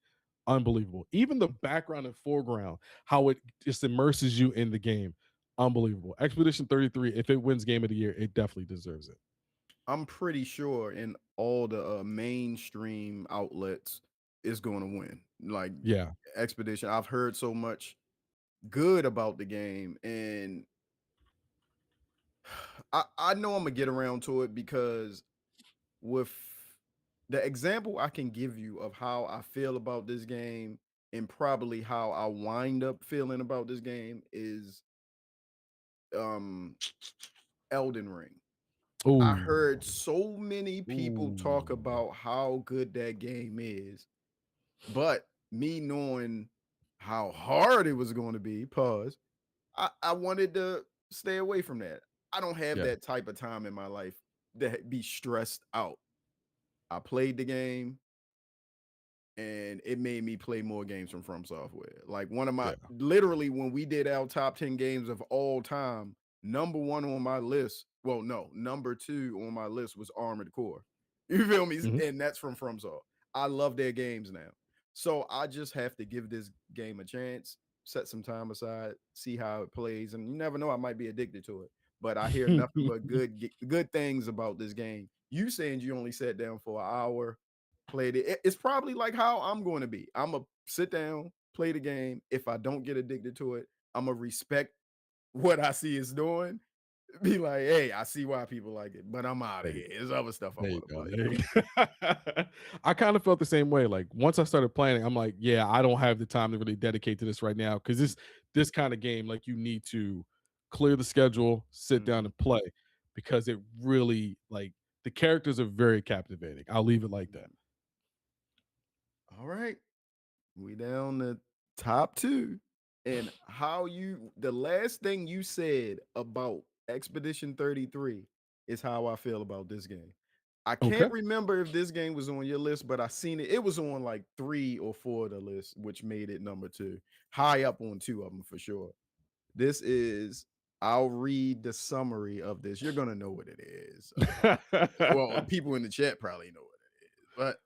unbelievable. Even the background and foreground, how it just immerses you in the game, unbelievable. Expedition 33, if it wins game of the year, it definitely deserves it.
I'm pretty sure in all the mainstream outlets is going to win. Like
Yeah.
Expedition, I've heard so much good about the game, and I know I'm gonna get around to it because with the example I can give you of how I feel about this game and probably how I wind up feeling about this game is um Elden Ring. I
Ooh.
heard so many people talk
Ooh.
about how good that game is, but me knowing how hard it was going to be, pause, I wanted to stay away from that. I don't have
Yeah.
that type of time in my life to be stressed out. I played the game and it made me play more games from Software. Like one of my
Yeah.
literally when we did our top 10 games of all time, number 1 on my list, well, no, number 2 on my list was Armored Core. You feel me?
Mhm.
And that's from FromSoft. I love their games now. So I just have to give this game a chance, set some time aside, see how it plays, and you never know, I might be addicted to it. But I hear nothing but good things about this game. You saying you only sat down for an hour, played it. It's probably like how I'm going to be. I'm gonna sit down, play the game. If I don't get addicted to it, I'm gonna respect what I see it's doing. Be like, hey, I see why people like it, but I'm out of
There you
here. There's other stuff I
there you
want to
go,
play.
there you go. I kinda felt the same way, like, once I started playing it, I'm like, "Yeah, I don't have the time to really dedicate to this right now because this kinda game, like, you need to clear the schedule, sit down
Mhm.
and play because it really like the characters are very captivating. I'll leave it like that.
Mhm. All right. We down to top two. And how you the last thing you said about Expedition 33 is how I feel about this game. I can't
Okay.
remember if this game was on your list, but I seen it. It was on like 3 or 4 of the list, which made it number two. High up on 2 of them for sure. This is I'll read the summary of this. You're gonna know what it is. Well, people in the chat probably know what it is, but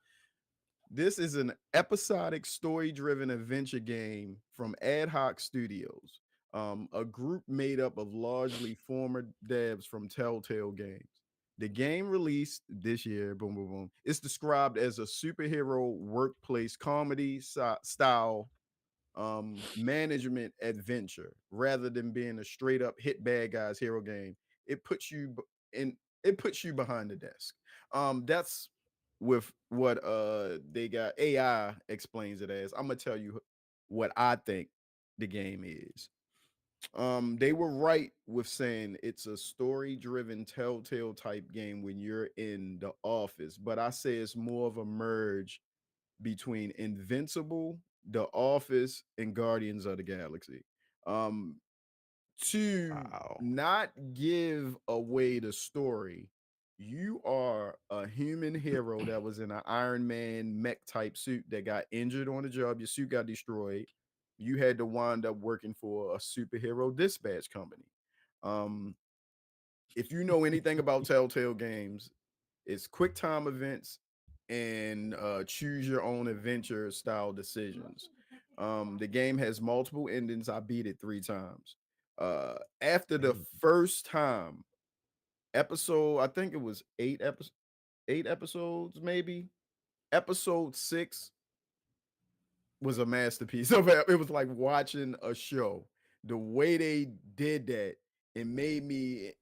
this is an episodic story driven adventure game from Ad Hoc Studios, a group made up of largely former devs from Telltale Games. The game released this year, boom, boom, boom. It's described as a superhero workplace comedy style management adventure rather than being a straight up hit bad guys hero game. It puts you in it puts you behind the desk. That's with what they got. AI explains it as. I'm gonna tell you what I think the game is. They were right with saying it's a story driven telltale type game when you're in the office, but I say it's more of a merge between Invincible, The Office, and Guardians of the Galaxy. Um, to
Wow.
not give away the story, you are a human hero that was in an Iron Man mech type suit that got injured on the job. Your suit got destroyed. You had to wind up working for a superhero dispatch company. Um, if you know anything about Telltale Games, it's quick time events and choose your own adventure style decisions. The game has multiple endings. I beat it 3 times. After the
Dang.
first time, episode, I think it was 8 episodes, maybe. Episode 6 was a masterpiece. It was like watching a show. The way they did that, it made me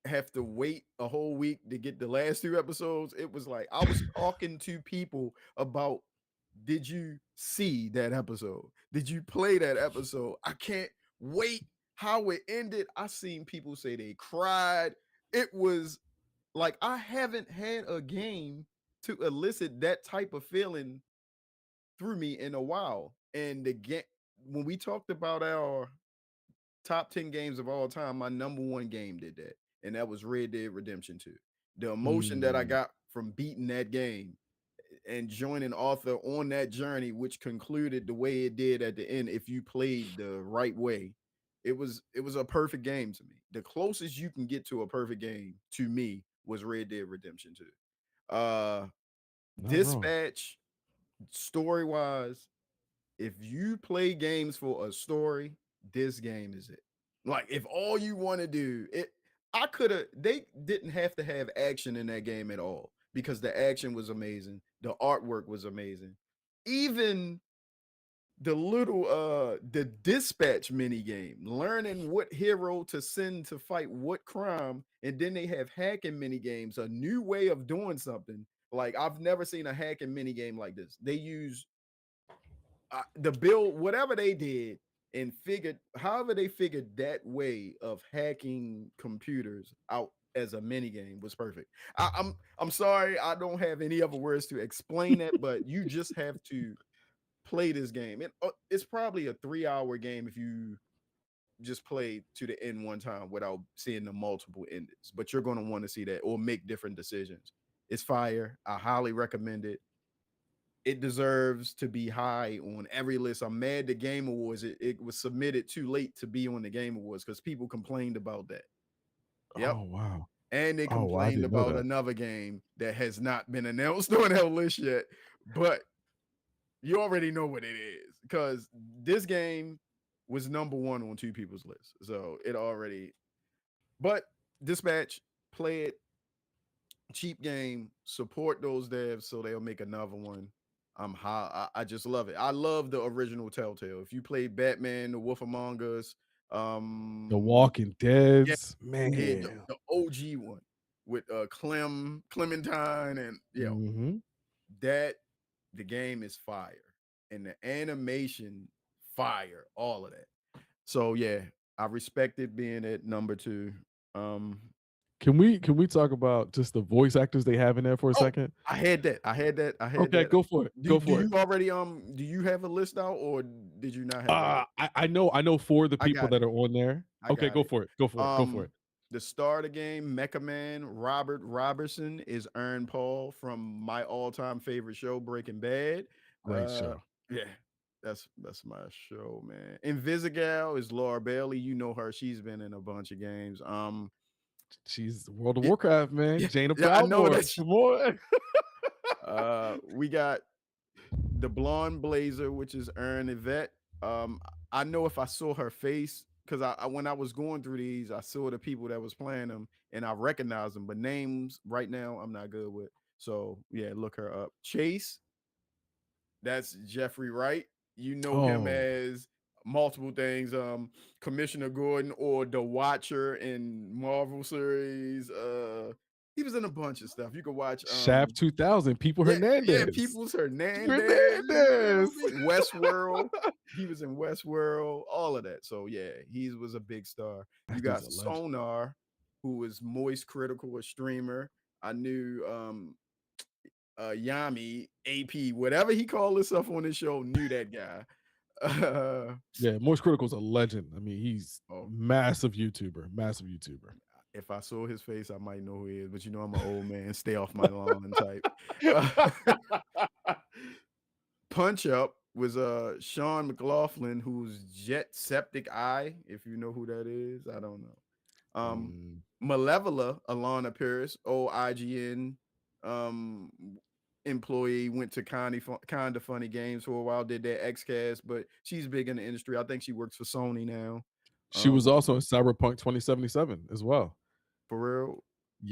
have to wait a whole week to get the last 2 episodes. It was like I was talking to people about, did you see that episode? Did you play that episode? I can't wait how it ended. I seen people say they cried. It was like I haven't had a game to elicit that type of feeling through me in a while. And the game, when we talked about our top 10 games of all time, my number one game did that. And that was Red Dead Redemption 2. The emotion that I
Mm.
got from beating that game and joining Arthur on that journey, which concluded the way it did at the end, if you played the right way, it was a perfect game to me. The closest you can get to a perfect game to me was Red Dead Redemption 2.
Not wrong.
Dispatch, story wise, if you play games for a story, this game is it. Like if all you want to do it, I could have. They didn't have to have action in that game at all because the action was amazing, the artwork was amazing, even the dispatch mini game, learning what hero to send to fight what crime, and then they have hacking mini games, a new way of doing something. Like I've never seen a hacking mini game like this. They use the build whatever they did and figured however they figured that way of hacking computers out as a mini game was perfect. I'm sorry I don't have any other words to explain it, but you just have to play this game. It's probably a 3 hour game if you just play to the end one time without seeing the multiple endings. But you're going to want to see that or make different decisions. It's fire. I highly recommend it. It deserves to be high on every list. I'm mad the Game Awards, it was submitted too late to be on the Game Awards because people complained about that. Yep.
Oh wow.
And they
Oh wow, I
complained
didn't know
about
that.
another game that has not been announced on that list yet. But you already know what it is because this game was number one on two people's lists. So it already, but Dispatch, play it, cheap game, support those devs so they'll make another one. I'm high. I just love it. I love the original Telltale. If you play Batman, The Wolf Among Us,
The
um,
Walking
yeah,
Deads,
yeah,
man.
the OG one with Clementine, and
Mhm.
that the game is fire and the animation fire, all of that. So yeah, I respect it being at number 2. Um,
Can we talk about just the voice actors they have in there for a
oh,
second?
I had that. I had that. I had
Okay,
that.
go for it. Go
Do
for it.
you already do you have a list out or did you not have a list?
I know 4 of the
I
people
got
that
it.
are on there.
I
Okay,
got
go
it.
for it. Go for it. Go for it.
The star of the game, Mecha Man, Robert Robertson is Aaron Paul from my all-time favorite show, Breaking Bad.
Great
Uh,
show.
yeah, that's my show, man. Invisigal is Laura Bailey. You know her. She's been in a bunch of games.
She's World of
Yeah,
Warcraft, man.
yeah,
Jaina
yeah, I know
Proudmoore.
that she
Come on.
we got the blonde blazer, which is Erin Yvette. Um, I know if I saw her face, because I when I was going through these, I saw the people that was playing them and I recognized them, but names right now I'm not good with. So yeah, look her up. Chase, that's Jeffrey Wright. You know him
Oh,
as multiple things. Commissioner Gordon or the Watcher in Marvel series. He was in a bunch of stuff. You could watch
Shaft 2000, People
yeah, yeah,
Hernandez.
Peoples Hernandez, you feel
Hernandez.
me? Westworld. He was in Westworld, all of that. So yeah, he was a big star. You
That dude's
got
a legend.
Sonar, who was Moist Critical, a streamer. I knew Yami, AP, whatever he called himself on his show, knew that guy. Uh,
Yeah, Moist Critical's a legend. I mean, he's
oh,
massive YouTuber, massive YouTuber.
if I saw his face, I might know who he is, but you know I'm an old man, stay off my lawn type. Uh, Punch Up was Sean McLaughlin, who's Jet Septic Eye, if you know who that is. I don't know.
Mm,
Malevola, Alana Pierce, old IGN um employee, went to kind of funny games for a while, did that XCast, but she's big in the industry. I think she works for Sony now.
she was
Um,
also in Cyberpunk 2077 as well.
for real.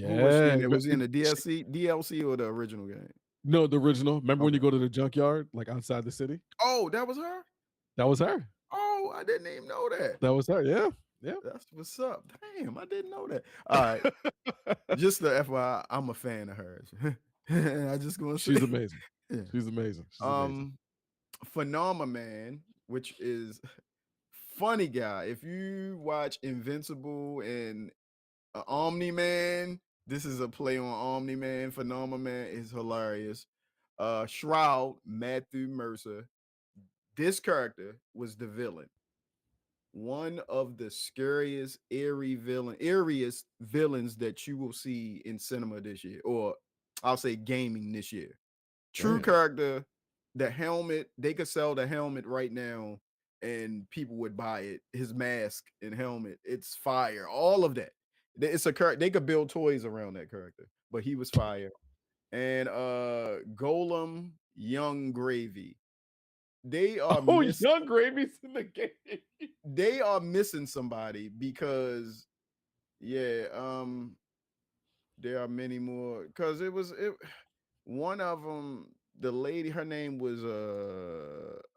Who was she in
Yeah,
there? Was he in the
she
DLC or the original game?
no, the original. Remember when you
Okay.
go to the junkyard, like, outside the city?
Oh, that was her?
That was her.
Oh, I didn't even know that.
That was her, yeah, yeah.
That's what's up. Damn, I didn't know that. All right. Just the FYI, I'm a fan of hers. I just gonna say,
She's amazing.
yeah.
She's amazing. She's amazing.
Um, Phenomenon, which is funny guy. If you watch Invincible and Omni Man, this is a play on Omni Man. Phenomenon is hilarious. Shroud, Matthew Mercer. This character was the villain. One of the scariest, eeriest villains that you will see in cinema this year, or I'll say gaming this year. True
Damn.
character, the helmet, they could sell the helmet right now and people would buy it. His mask and helmet, it's fire. All of that. It's a character, they could build toys around that character, but he was fire. And Golem, Young Gravy. They are
Oh,
miss
Young Gravy's in the game.
they are missing somebody because yeah, there are many more because it one of them, the lady, her name was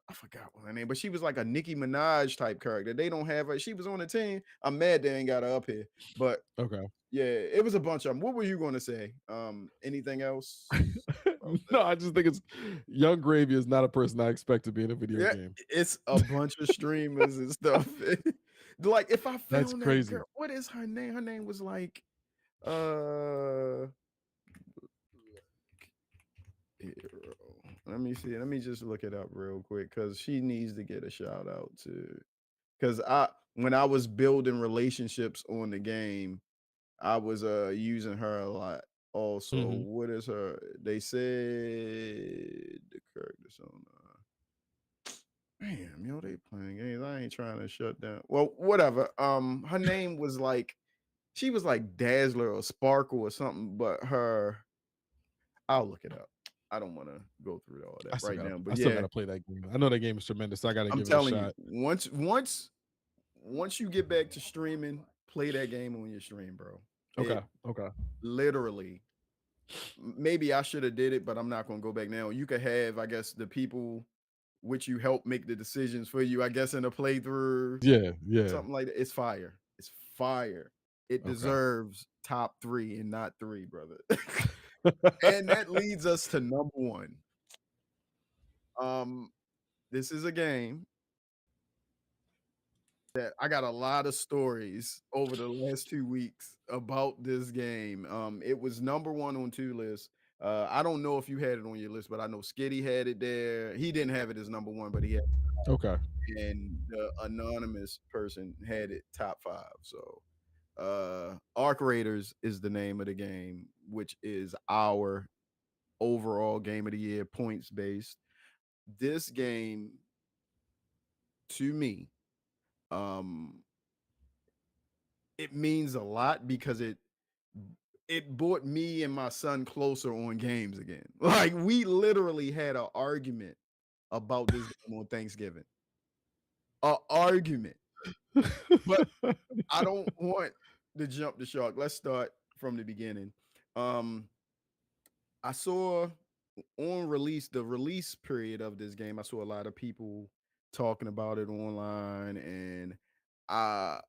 I forgot what her name, but she was like a Nicki Minaj type character. They don't have her. She was on the team. I'm mad they ain't got her up here. But
Okay.
yeah, it was a bunch of them. What were you gonna say? Anything else about
No,
that?
I just think it's Young Gravy is not a person I expect to be in a video
Yeah,
game.
it's a bunch of streamers and stuff. Like if I
That's
found that
crazy.
girl, what is her name? Her name was like uh hero. Let me see. Let me just look it up real quick because she needs to get a shout out to. Because I, when I was building relationships on the game, I was using her a lot. Also,
Mhm.
what is her? They said the characters on. Damn, yo, they playing games. I ain't trying to shut down. Well, whatever. Her name was like she was like Dazzler or Sparkle or something, but her I'll look it up. I don't want to go through all that right now, but
I still
yeah,
gotta play that game. I know that game is tremendous. So I gotta
I'm
give it a
telling you,
shot.
once you get back to streaming, play that game on your stream, bro.
Okay.
It
Okay.
literally, maybe I should have did it, but I'm not going to go back now. You could have, I guess, the people which you help make the decisions for you, I guess, in a playthrough,
Yeah, yeah.
something like that. It's fire. It's fire. It
Okay.
deserves top 3 and not 3, brother. And that leads us to number 1. Um, this is a game that I got a lot of stories over the last 2 weeks about this game. It was number 1 on 2 lists. I don't know if you had it on your list, but I know Skitty had it there. He didn't have it as number 1, but he had
Okay.
and the anonymous person had it top 5. So, Arc Raiders is the name of the game, which is our overall game of the year, points based. This game, to me, um, it means a lot because it brought me and my son closer on games again. Like we literally had an argument about this game on Thanksgiving. A argument. But I don't want to jump the shark. Let's start from the beginning. Um, I saw on release, the release period of this game, I saw a lot of people talking about it online, and I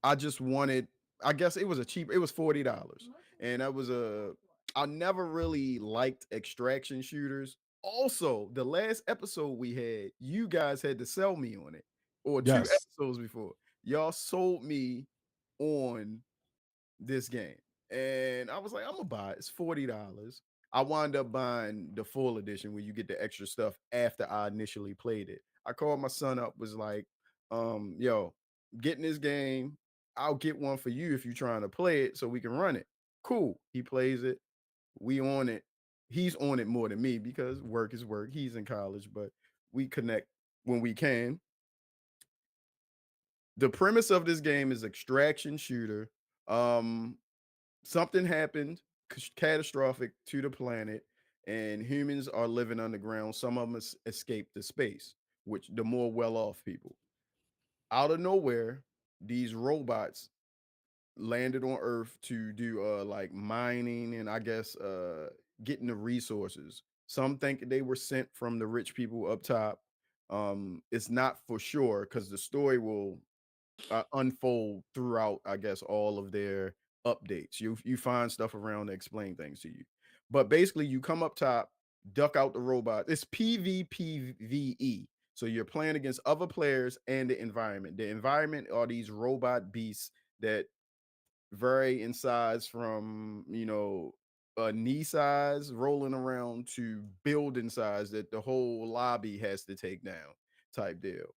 I just wanted, I guess it was a cheap, it was $40. And that was I never really liked extraction shooters. Also, the last episode we had, you guys had to sell me on it, or 2
Yes.
episodes before. Y'all sold me on this game. And I was like, I'm gonna buy it. It's $40. I wound up buying the full edition where you get the extra stuff after I initially played it. I called my son up, was like, yo, getting this game. I'll get one for you if you're trying to play it so we can run it. Cool. He plays it. We on it. He's on it more than me because work is work. He's in college, but we connect when we can. The premise of this game is extraction shooter. Um, Something happened catastrophic to the planet, and humans are living underground. Some of them escaped to space, which the more well-off people. Out of nowhere, these robots landed on Earth to do like mining and I guess getting the resources. Some think they were sent from the rich people up top. It's not for sure because the story will unfold throughout, I guess, all of their updates. You find stuff around to explain things to you. But basically, you come up top, duck out the robot. It's PvPvE. So you're playing against other players and the environment. The environment are these robot beasts that vary in size from, a knee size rolling around to building size that the whole lobby has to take down type deal.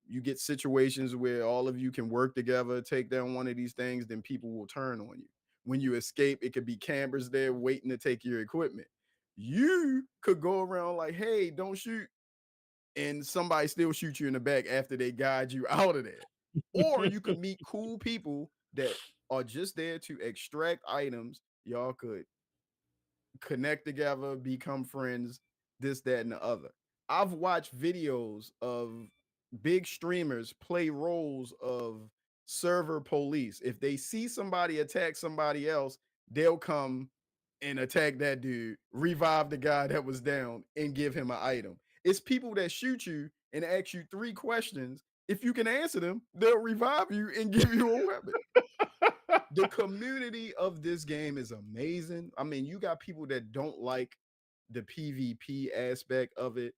You get situations where all of you can work together, take down one of these things, then people will turn on you. When you escape, it could be campers there waiting to take your equipment. You could go around like, hey, don't shoot, and somebody still shoot you in the back after they guide you out of there. Or you could meet cool people that are just there to extract items. Y'all could connect together, become friends, this, that, and the other. I've watched videos of big streamers play roles of server police. If they see somebody attack somebody else, they'll come and attack that dude, revive the guy that was down, and give him an item. It's people that shoot you and ask you 3 questions. If you can answer them, they'll revive you and give you a weapon. The community of this game is amazing. I mean, you got people that don't like the PvP aspect of it,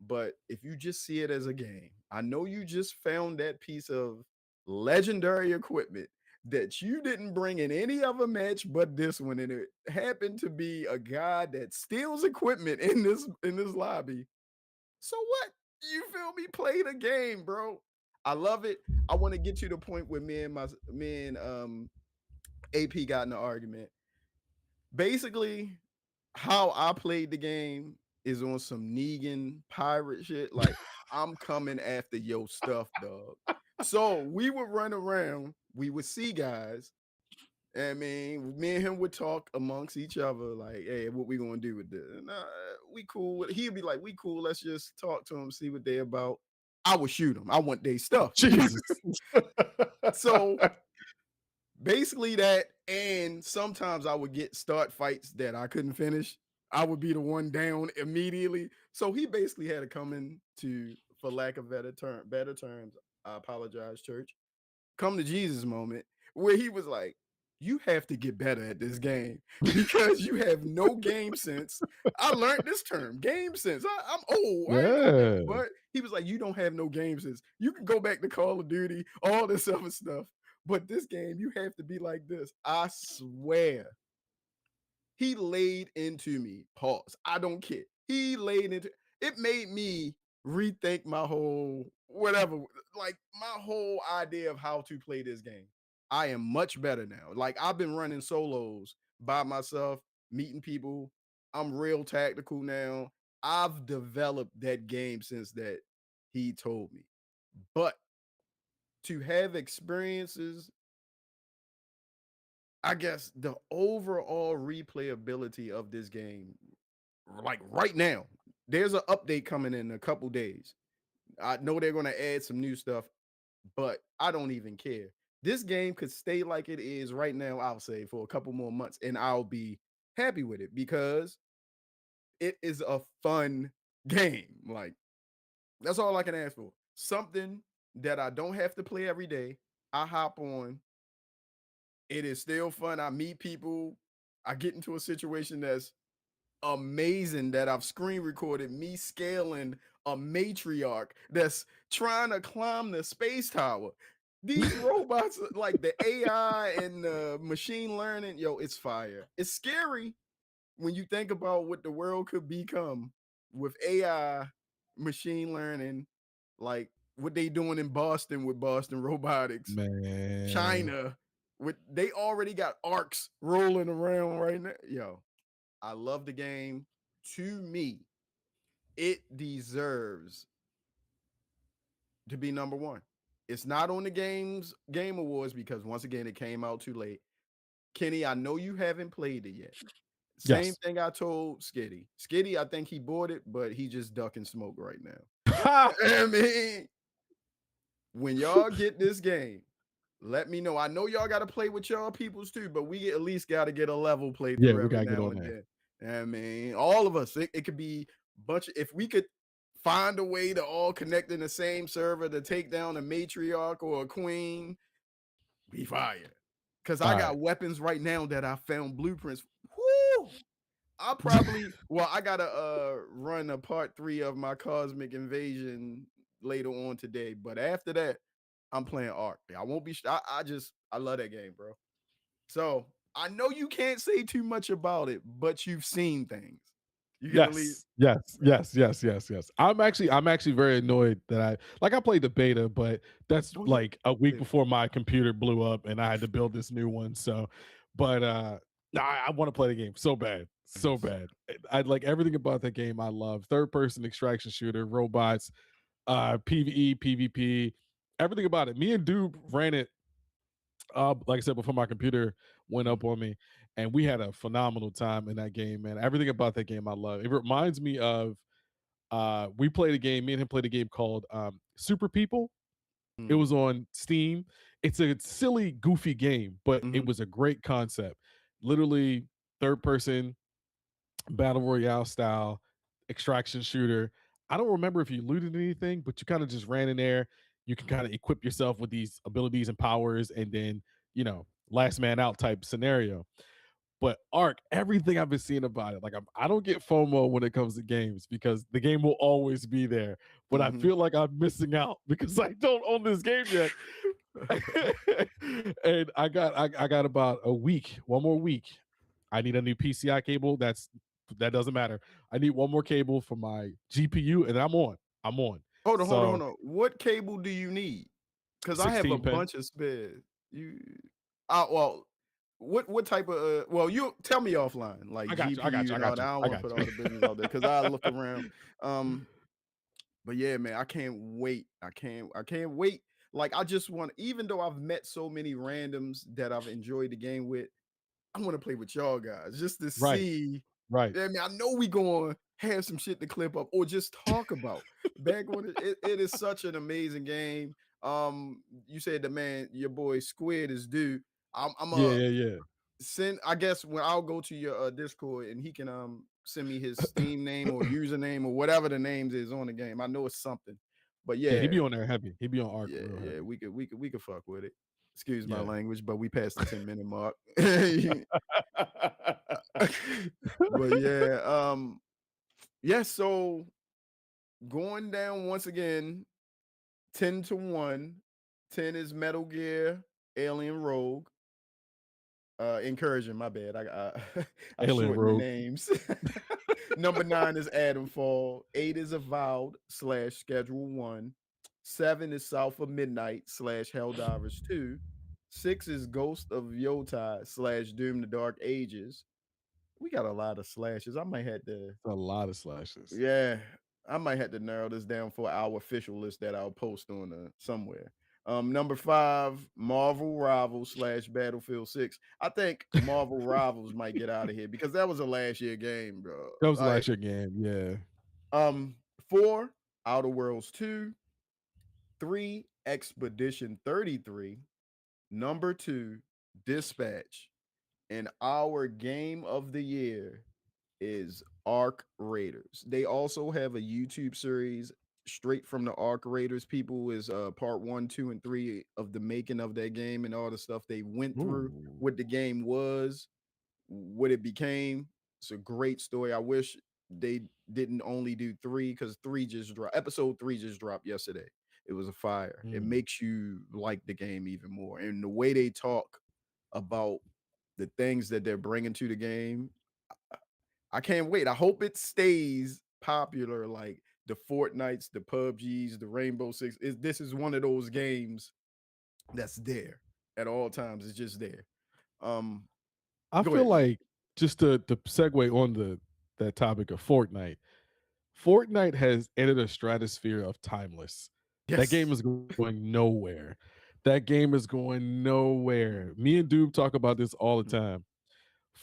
but if you just see it as a game, I know you just found that piece of legendary equipment that you didn't bring in any other match but this one, and it happened to be a guy that steals equipment in this lobby. So what? You feel me? Play the game, bro. I love it. I want to get to the point where me and AP got in an argument. Basically, how I played the game is on some Negan pirate shit. Like, I'm coming after your stuff, dog. So we would run around, we would see guys. I mean, me and him would talk amongst each other, like, hey, what we gonna do with this? And, we cool. He'd be like, we cool. Let's just talk to them, see what they about. I would shoot them. I want their stuff.
Jesus.
So basically that, and sometimes I would get start fights that I couldn't finish. I would be the one down immediately. So he basically had to come in to, for lack of better terms, I apologize, church. Come to Jesus moment where he was like, you have to get better at this game because you have no game sense. I learned this term, game sense. I'm old. I ain't know that.
Yeah.
But he was like, you don't have no game sense. You can go back to Call of Duty, all this other stuff. But this game, you have to be like this. I swear. He laid into me. Pause. I don't care. He laid into it, made me rethink my whole whatever, like my whole idea of how to play this game. I am much better now. Like I've been running solos by myself, meeting people. I'm real tactical now. I've developed that game since that he told me. But to have experiences, I guess the overall replayability of this game, like right now, there's an update coming in a couple days. I know they're going to add some new stuff, but I don't even care. This game could stay like it is right now, I'll say, for a couple more months, and I'll be happy with it because it is a fun game. Like, that's all I can ask for. Something that I don't have to play every day. I hop on. It is still fun. I meet people. I get into a situation that's amazing that I've screen recorded me scaling a matriarch that's trying to climb the space tower. These robots, like the AI and the machine learning, yo, it's fire. It's scary when you think about what the world could become with AI, machine learning, like what they doing in Boston with Boston Robotics,
Man.
China, with they already got arcs rolling around right now. Yo, I love the game. To me, it deserves to be number one. It's not on the game awards because once again it came out too late. Kenny, I know you haven't played it yet. Same
Yes.
thing I told Skitty. Skitty, I think he bought it, but he just ducking smoke right now. I mean, when y'all get this game, let me know. I know y'all got to play with y'all peoples too, but we at least got to get a level
Yeah,
playthrough
we
every
gotta get
now
on
and
there.
then. I mean, all of us. It could be bunch of, if we could find a way to all connect in the same server to take down a matriarch or a queen, be fire. Cause I
All right.
got weapons right now that I found blueprints. Woo! I'll probably I gotta run a part 3 of my cosmic invasion later on today. But after that, I'm playing Ark. I won't be I love that game, bro. So I know you can't say too much about it, but you've seen things. You can at least
Yes, yes, yes, yes, yes, yes. I'm actually very annoyed that I played the beta, but that's
oh yeah.
like a week
Later.
before my computer blew up and I had to build this new one. So, but no, I want to play the game so bad, so
Yes.
bad. I like everything about that game. I love third person extraction shooter, robots, PVE, PvP, everything about it. Me and Dude ran it like I said before my computer went up
Mhm.
on me, and we had a phenomenal time in that game, man. Everything about that game I love. It reminds me of we played a game, me and him played a game called Super People. It
Mhm.
was on Steam. It's a silly, goofy game, but it
Mhm.
was a great concept. Literally third person battle royale style extraction shooter. I don't remember if you looted anything, but you kind of just ran in there. You can kind of equip yourself with these abilities and powers, and then last man out type scenario. But Arc, everything I've been seeing about it, like I don't get FOMO when it comes to games because the game will always be there. But I
Mhm.
feel like I'm missing out because I don't own this game yet. And I got about a week, one more week. I need a new PCI cable. That doesn't matter. I need one more cable for my GPU, and I'm on. I'm on.
Hold on, hold on, hold
So
on. What cable do you need? Because I have a
16 pin.
bunch of spares. You well, what type of you tell me offline, like
I got you. I got
GPU
you. I
and all
got
that.
you.
I don't
I
want to
got
put
you.
all the business out there because I look around. Um, but yeah, man, I can't wait. I can't wait. Like I just want, even though I've met so many randoms that I've enjoyed the game with, I want to play with y'all guys just to
Right.
see.
Right.
I mean, I know we going to have some shit to clip up or just talk about. Back when it is such an amazing game. You said the man, your boy Squid is due. I'm
Yeah. Yeah. Yeah.
send. I guess when I'll go to your Discord and he can send me his Steam name or username or whatever the names is on the game. I know it's something, but
Yeah. He
yeah,
be on there heavy. He be on Arc
yeah,
real
yeah.
heavy.
We could fuck with it. Excuse my
Yeah.
language, but we passed the 10-minute mark. But yeah, yeah, so going down once again, 10-1. 10 is Metal Gear, Alien Rogue. Encouraging, my bad. I
Alien
shortened the
Rogue.
names. Number 9 is Adamfall. 8 is Avowed slash Schedule 1. 7 is South of Midnight slash Helldivers 2. 6 is Ghost of Yotai slash Doom the Dark Ages. We got a lot of slashes. I might have to,
A lot of slashes.
yeah, I might have to narrow this down for our official list that I'll post on somewhere. Number 5, Marvel Rivals slash Battlefield 6. I think Marvel Rivals might get out of here because that was a last year game, bro.
That was the
Like,
last year game. Yeah.
4, Outer Worlds 2. 3, Expedition 33. Number 2, Dispatch. And our game of the year is Arc Raiders. They also have a YouTube series straight from the Arc Raiders people is part 1, 2, and 3 of the making of that game and all the stuff they went through,
Ooh.
what the game was, what it became. It's a great story. I wish they didn't only do 3 because 3 just dropped. Episode 3 just dropped yesterday. It was a fire. It
Mm.
makes you like the game even more. And the way they talk about the things that they're bringing to the game, I can't wait. I hope it stays popular like the Fortnites, the PUBGs, the Rainbow Six. This is one of those games that's there at all times. It's just there. Um,
I
Go
feel
ahead.
like just to segue on that topic of Fortnite. Fortnite has entered a stratosphere of timeless. That game
Yes.
is going nowhere. That game is going nowhere. Me and Doob talk about this all the
Mhm.
time.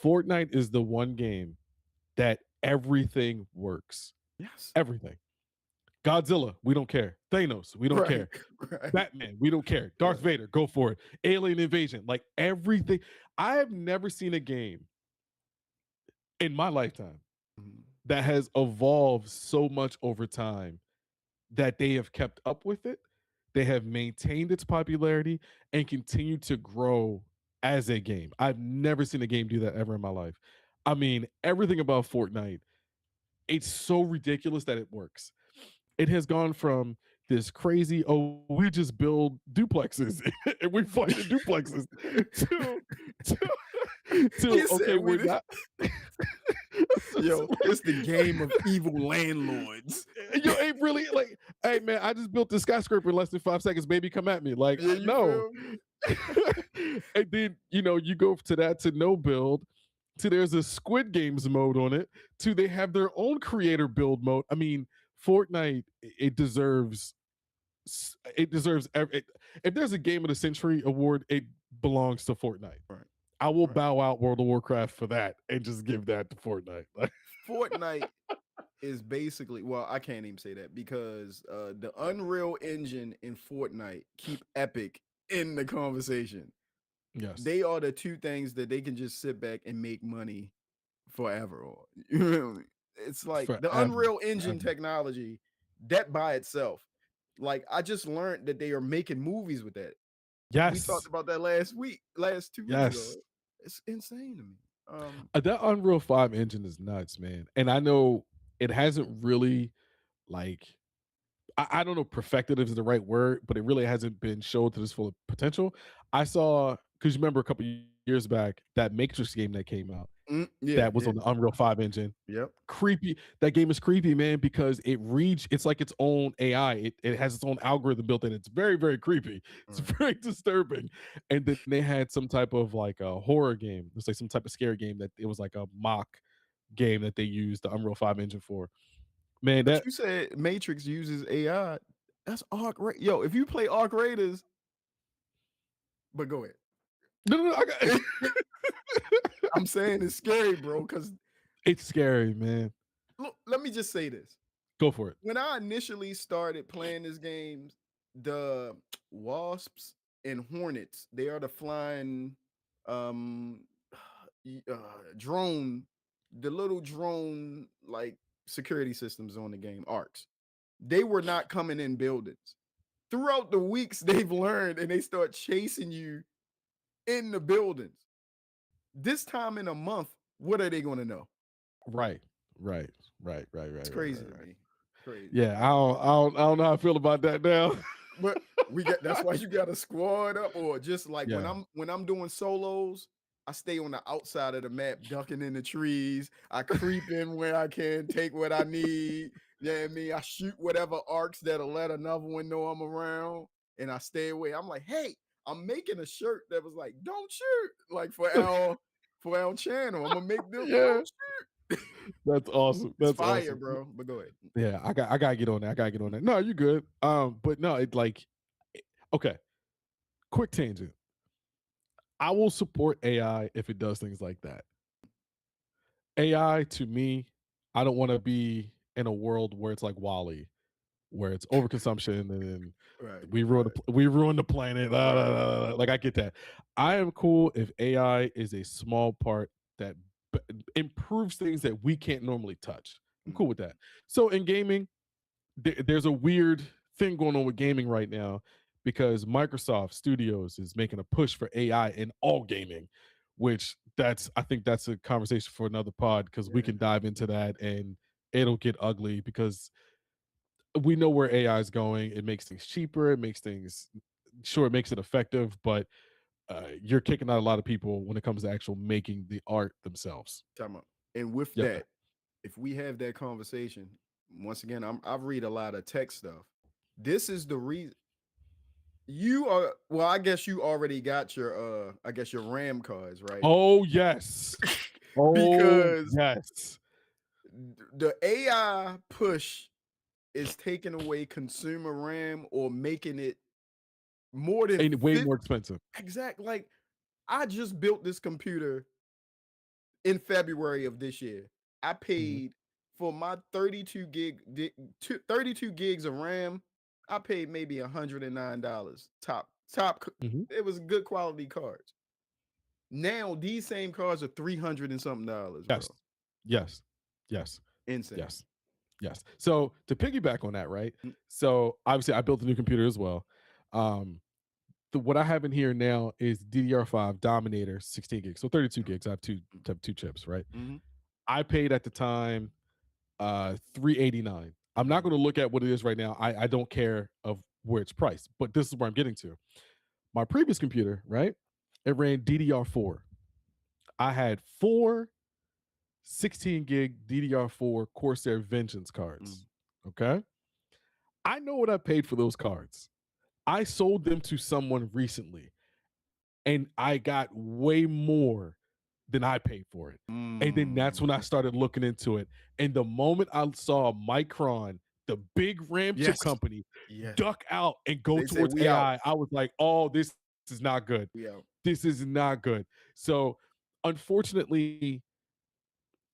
Fortnite is the one game that everything works.
Yes.
Everything. Godzilla, we don't care. Thanos, we don't
Right.
care.
Right.
Batman, we don't care. Darth
Right.
Vader, go for it. Alien Invasion, like everything. I have never seen a game in my lifetime
Mhm.
that has evolved so much over time that they have kept up with it. They have maintained its popularity and continued to grow as a game. I've never seen a game do that ever in my life. I mean, everything about Fortnite, it's so ridiculous that it works. It has gone from this crazy, oh, we just build duplexes and we fight in duplexes to
He
okay,
said we
we're
did.
not.
Yo,
Like,
it's the game of evil landlords.
yo, ain't really like, hey man, I just built this skyscraper in less than 5 seconds. Baby, come at me. Like,
Yeah, you
no.
feel me?
And then you go to that to no build, to there's a Squid Games mode on it, to they have their own creator build mode. I mean, Fortnite, it deserves if there's a game of the century award, it belongs to Fortnite.
Right.
I will
Right.
bow out World of Warcraft for that and just give that to Fortnite.
Fortnite is basically, well, I can't even say that because the Unreal Engine in Fortnite keep Epic in the conversation.
Yes,
They are the two things that they can just sit back and make money forever on. You know what I mean? It's like the
forever,
Unreal Engine
forever.
technology, that by itself. Like I just learned that they are making movies with that. We talked
Yes,
about that last 2 weeks ago.
yes.
It's insane to me.
That Unreal 5 engine is nuts, man. And I know it hasn't really like I don't know perfected is the right word, but it really hasn't been showed to this full potential. I saw because you remember a couple years back that Matrix game that came out
Yeah,
that was
yeah.
on the Unreal 5 engine.
Yep.
Creepy. That game is creepy, man, because it's like its own AI. It has its own algorithm built in. It's very, very creepy. It's
Right.
very disturbing. And then they had some type of like a horror game. It's like some type of scary game that it was like a mock game that they used the Unreal 5 engine for. Man,
But
that
you said Matrix uses AI. That's Yo, if you play Arc Raiders, but go ahead.
no, no, no, I got
I'm saying it's scary, bro. Because
it's scary, man.
look, let me just say this.
Go for it.
When I initially started playing this game, the wasps and hornets, they are the flying um drone, the little drone like security systems on the game, arcs. They were not coming in buildings. throughout the weeks they've learned and they start chasing you in the buildings. This time in a month, what are they going to know?
Right. Right. Right. Right.
It's
Right. Right.
crazy
Right.
to
Right.
me. Crazy.
Yeah. I don't know how I feel about that now.
But we get that's why you got to squad up, or just like when
Yeah.
I'm doing solos, I stay on the outside of the map, ducking in the trees. I creep in where I can, take what I need. Yeah, I mean, I shoot whatever arcs that'll let another one know I'm around, and I stay away. I'm like, hey, I'm making a shirt that was like, "Don't shoot," like for our channel. I'm gonna make them
Yeah.
don't shoot.
That's awesome.
It's
That's
fire,
awesome.
bro. But go ahead.
Yeah, I gotta get on that. I gotta get on that. No, you good. But no, it like okay. Quick tangent. I will support AI if it does things like that. AI to me, I don't want to be in a world where it's like Wally, where it's overconsumption and then
Right, right,
we ruin the planet.
right.
Like I get that. I am cool if AI is a small part that improves things that we can't normally touch. I'm cool with that. So in gaming, there's a weird thing going on with gaming right now because Microsoft Studios is making a push for AI in all gaming, which I think that's a conversation for another pod because we
Yeah,
can dive into that and it'll get ugly because we know where AI is going. It makes things cheaper. It makes things sure it makes it effective, but you're kicking out a lot of people when it comes to actual making the art themselves.
time out. And with
Yeah.
that, if we have that conversation, once again, I read a lot of tech stuff. This is the reason you are. Well, I guess you already got your I guess your RAM cards, right?
Oh yes. Oh
Because
yes.
the AI push is taking away consumer RAM or making it more than
And way
50.
more expensive.
Exact. Like I just built this computer in February of this year. I
Mhm.
paid for my 32 gigs of RAM. I paid maybe $109. Top.
Mhm.
It was good quality cards. Now these same cards are 300 and something dollars, bro.
Yes. Yes. Yes.
Insane.
Yes. Yes. So to piggyback on that, right?
Mm,
So obviously I built a new computer as well. Um, what I have in here now is DDR5 Dominator 16 gigs. So 32 gigs. I have two chips, right?
mm-hmm,
I paid at the time 389. I'm not
mm-hmm.
going to look at what it is right now. I don't care of where it's priced, but this is where I'm getting to. My previous computer, right? It ran DDR4. I had four 16 gig DDR4 Corsair Vengeance cards. Okay. I know what I paid for those cards. I sold them to someone recently and I got way more than I paid for it. And then that's
Mm.
when I started looking into it. And the moment I saw Micron, the big RAM chip
Yes.
company,
Yes.
duck out and go
They say
towards
we out.
AI, I was like, oh, this is not good.
We out.
This is not good. So, unfortunately,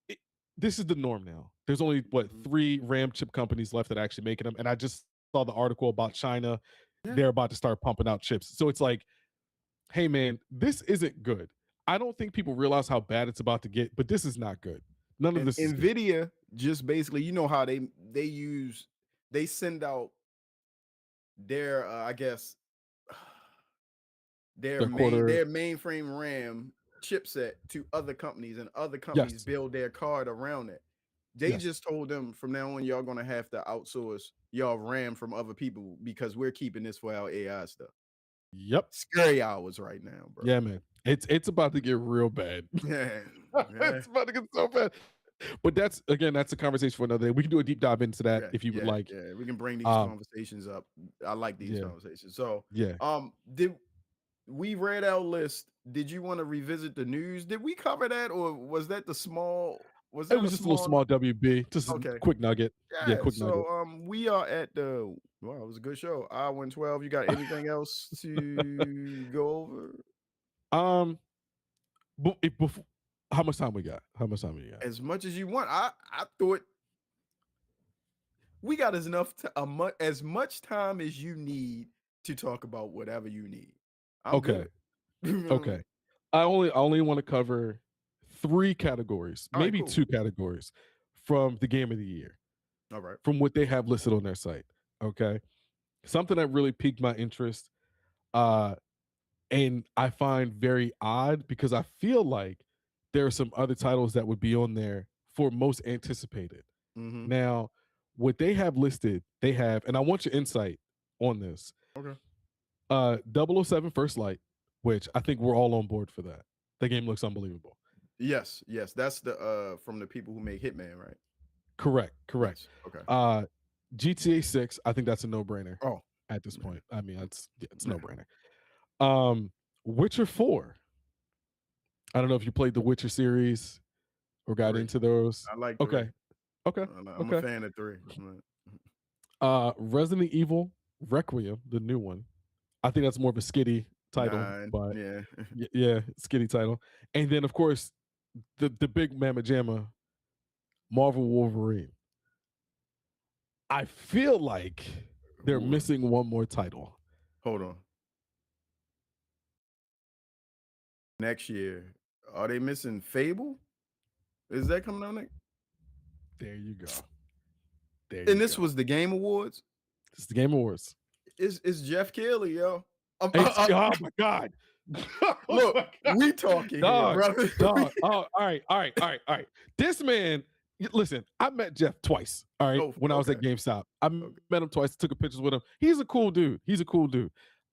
it, this is the norm now. There's only what
Mhm.
3 RAM chip companies left that are actually making them, and I just saw the article about China.
Yeah.
They're about to start pumping out chips. So it's like, hey man, this isn't good. I don't think people realize how bad it's about to get, but this is not good. None of
And
this is good.
Nvidia just basically, you know how they send out their I guess
Their quarter,
their mainframe RAM chipset to other companies, and other companies
yes,
build their card around it. They
yes,
just told them from now on y'all gonna have to outsource y'all RAM from other people because we're keeping this for our AI stuff.
yep,
Scary hours right now, bro.
yeah, man. It's about to get real bad.
Yeah, yeah,
It's about to get so bad. But that's a conversation for another day. We can do a deep dive into that
yeah,
if you would
yeah,
like.
yeah. We can bring these
Um,
conversations up. I like these
yeah,
conversations. So,
yeah.
did we read our list? Did you want to revisit the news? Did we cover that, or was that the small? Was
It
that
was
a
just a little
small?
small WB, just a
Okay,
quick nugget. Yeah,
yeah.
quick nugget.
So, we are at the. Wow, it was a good show. I 112. You got anything else to go over?
Um, before, how much time we got? How much time we got?
As much as you want. I thought we got as much time as you need to talk about whatever you need. I'm
Okay,
good. You know what I
okay.
mean?
I only want to cover 3 categories,
All right,
maybe
cool.
2 categories from the game of the year,
All right.
from what they have listed on their site. Okay. something that really piqued my interest, and I find very odd because I feel like there are some other titles that would be on there for most anticipated.
Mm-hmm.
Now, what they have listed, they have, and I want your insight on this.
Okay.
007 First Light, which I think we're all on board for that. The game looks unbelievable.
Yes, yes. That's the from the people who make Hitman, right?
Correct.
Nice. Okay.
GTA 6, I think that's a no-brainer
Oh,
at this
man.
point. I mean, it's
Yeah.
no-brainer. Witcher 4. I don't know if you played the Witcher series or got
3.
into those.
I like 3.
Okay. Okay.
I'm a
Okay.
fan of 3.
Resident Evil Requiem, the new one. I think that's more of a skitty title,
9.
but
Yeah.
yeah, skitty title. And then of course the big mamma jamma, Marvel Wolverine. I feel like they're
Ooh,
missing one more title.
hold on. Next year, are they missing Fable? Is that coming out next?
There you go.
And this was the Game Awards.
This is the Game Awards.
It's Jeff Keighley, yo.
Oh my god.
Look,
my god.
we talking
Dog,
here, brother.
Dog. Oh, all right. This man, listen, I met Jeff twice. All right, when I was at GameStop, I met him twice. Took a pictures with him. He's a cool dude.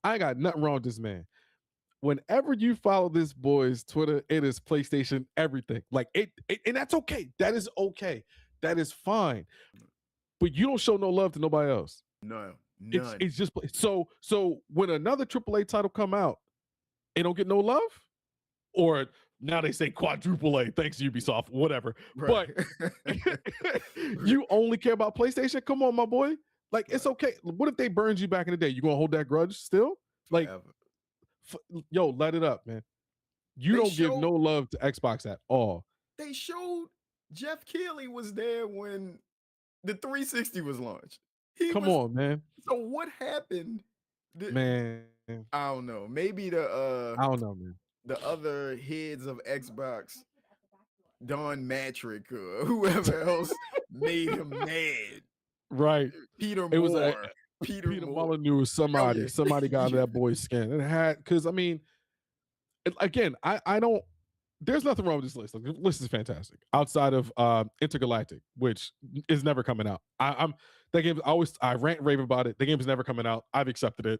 I got nothing wrong with this man. Whenever you follow this boy's Twitter, it is PlayStation everything. Like it and that's okay. That is okay. That is fine. But you don't show no love to nobody else.
No, none.
It's just so when another AAA title come out, it don't get no love, or now they say quadruple A, thanks Ubisoft, whatever. Right. But you only care about PlayStation? Come on, my boy. Like, it's okay. What if they burned you back in the day? You gonna hold that grudge still? Like, yo, let it up, man. You don't give no love to Xbox at all.
They showed Jeff Keighley was there when the 360 was launched.
Come on, man.
So what happened?
Man,
I don't know. Maybe
I don't know, man.
The other heads of Xbox, Don Matrick or whoever else, made him mad.
Right.
Peter
it
Moore.
Was
Peter
Molyneux, somebody,
yeah.
somebody got into that boy's skin. It had, because I mean, again, I don't. There's nothing wrong with this list. Like, the list is fantastic. Outside of Intergalactic, which is never coming out. I'm that game. I rant and rave about it. The game is never coming out. I've accepted it.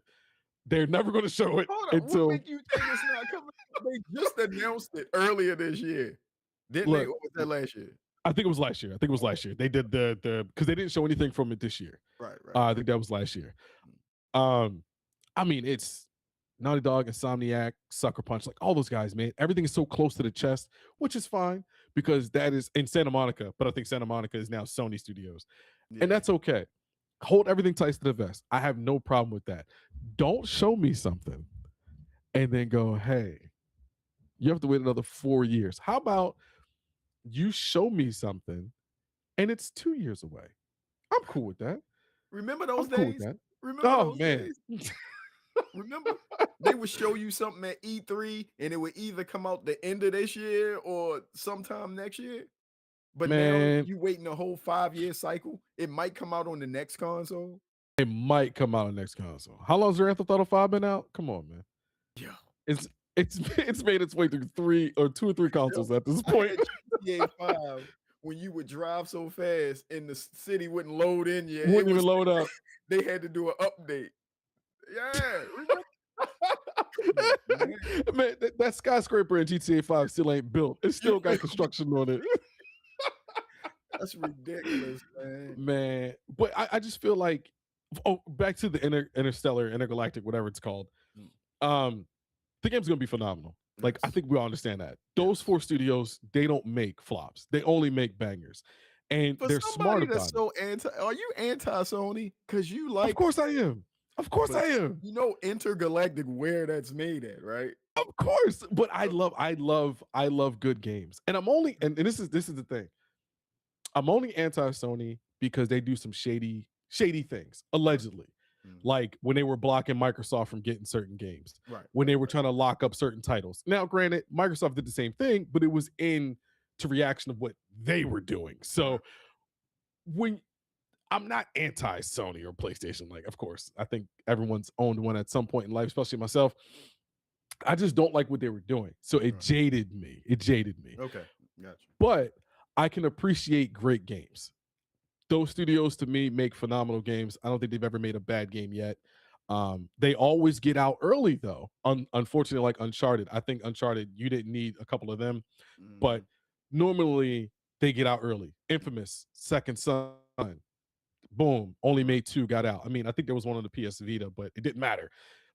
They're never going to show it until.
What make you think it's not coming? They just announced it earlier this year, didn't they? Or was that last year?
I think it was last year. They did the because they didn't show anything from it this year.
Right.
I think that was last year. I mean, it's Naughty Dog, Insomniac, Sucker Punch, like all those guys, man. Everything is so close to the chest, which is fine because that is in Santa Monica, but I think Santa Monica is now Sony Studios. Yeah. And that's okay. Hold everything tight to the vest. I have no problem with that. Don't show me something and then go, hey, you have to wait another 4 years. How about you show me something and it's 2 years away? I'm cool with that.
Remember those days?
Cool
Remember those days? Remember? They would show you something at E3 and it would either come out the end of this year or sometime next year. But now you waiting a whole 5-year cycle. It might come out on the next console.
It might come out on the next console. How long has Grand Theft Auto 5 been out? Come on, man.
Yeah.
It's made its way through 2 or 3 consoles at this point.
GTA 5, when you would drive so fast and the city wouldn't load in yet.
Wouldn't even load up.
They had to do an update. Yeah.
Man, that skyscraper in GTA 5 still ain't built. It still got construction on it.
That's ridiculous, man.
Man, but I just feel like, back to the Interstellar, Intergalactic, whatever it's called. The game's gonna be phenomenal. Like, I think we all understand that. Those 4 studios, they don't make flops. They only make bangers. And they're smart about it.
Are you anti-Sony? Because you like.
Of course I am. Of course I am.
You know Intergalactic where that's made at, right?
Of course. But I love good games. And I'm only, and this is the thing. I'm only anti-Sony because they do some shady things, allegedly. Like when they were blocking Microsoft from getting certain games.
Right.
When they were trying to lock up certain titles. Now, granted, Microsoft did the same thing, but it was to reaction of what they were doing. So when I'm not anti Sony or PlayStation. Like, of course, I think everyone's owned one at some point in life, especially myself. I just don't like what they were doing. So it
Right.
jaded me. It jaded me.
Okay, gotcha.
But I can appreciate great games. Those studios to me make phenomenal games. I don't think they've ever made a bad game yet. They always get out early though. Unfortunately, like Uncharted, I think Uncharted, you didn't need a couple of them, but
Mhm.
normally they get out early. Infamous, Second Son, boom, only
Right.
made 2, got out. I mean, I think there was one on the PS Vita, but it didn't matter.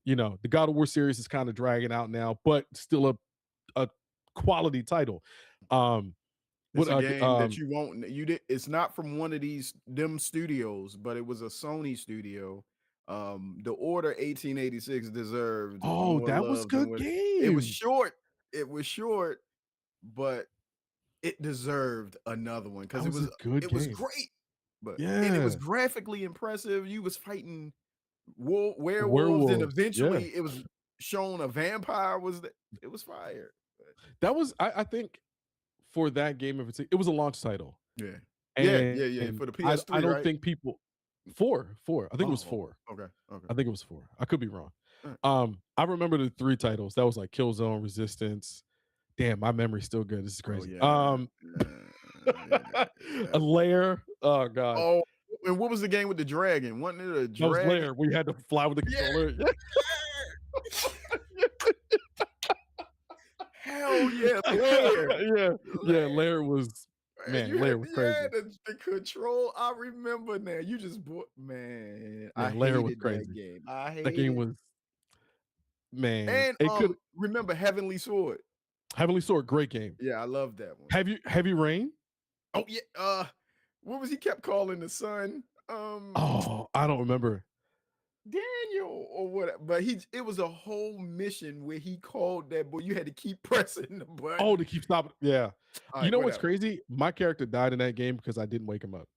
You know, the God of War series is kind of dragging out now, but still a quality title. Um, what
It's a game that you won't you did it's not from one of these them studios, but it was a Sony studio. The Order 1886 deserved
Oh,
more
that was
love than
good
what it was
game.
short. It was short, but it deserved another one
That
because
was a good
it was
game.
great. But and it was
Yeah.
graphically impressive. You was fighting werewolves, and
Werewolves. Yeah.
eventually it was shown a vampire was the, it was fire. But
That was I think for that game in particular, it was a launch title.
yeah. Yeah, yeah, yeah.
And
For the
I
PS3,
don't
right?
think people 4. I think it was
Oh,
4.
okay, okay.
I think it was 4. I could be wrong.
Alright.
I remember the 3 titles. That was like Killzone, Resistance. Damn, my memory's still good. This is
Oh,
crazy.
yeah. Yeah,
A
yeah.
Lair. Oh god.
Oh, and what was the game with the dragon? Wasn't it a
That was
dragon?
Lair. We had to fly with the
Yeah.
controller.
Hell yeah, Lair.
Yeah. Yeah,
Lair.
Lair was
And
man,
you
Lair
had
was
yeah,
crazy.
the control. I remember now. You just bought man. I
Yeah, Lair was
hated that
crazy.
game. I
That game
hated.
was man,
And
it could
remember Heavenly Sword?
Heavenly Sword, great game.
Yeah, I love that one.
Heavy Rain?
Oh yeah, what was he kept calling the son?
Oh, I don't remember.
Daniel or what? But it was a whole mission where he called that boy. You had to keep pressing the
Oh,
button.
to keep stopping. Yeah.
All
You
right,
know what's
whatever.
crazy? My character died in that game because I didn't wake him up.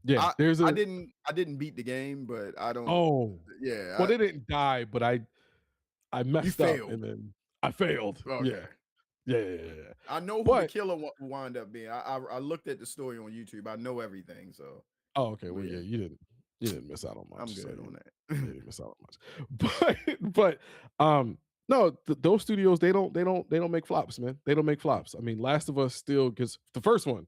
Yeah,
I
there's a
I didn't beat the game, but I don't.
oh. Well,
Yeah,
they didn't die, but I
you
messed up and
failed.
then I failed. Yeah.
Okay.
Yeah, yeah, yeah, yeah.
I know who the
But
killer wound up being. I looked at the story on YouTube. I know everything. So,
oh, okay.
but
Well,
yeah,
yeah, you didn't miss out on
I'm
much. So
good on
you
that.
didn't miss out on much. But no, those studios they don't make flops, man. They don't make flops. I mean, Last of Us still gets the first one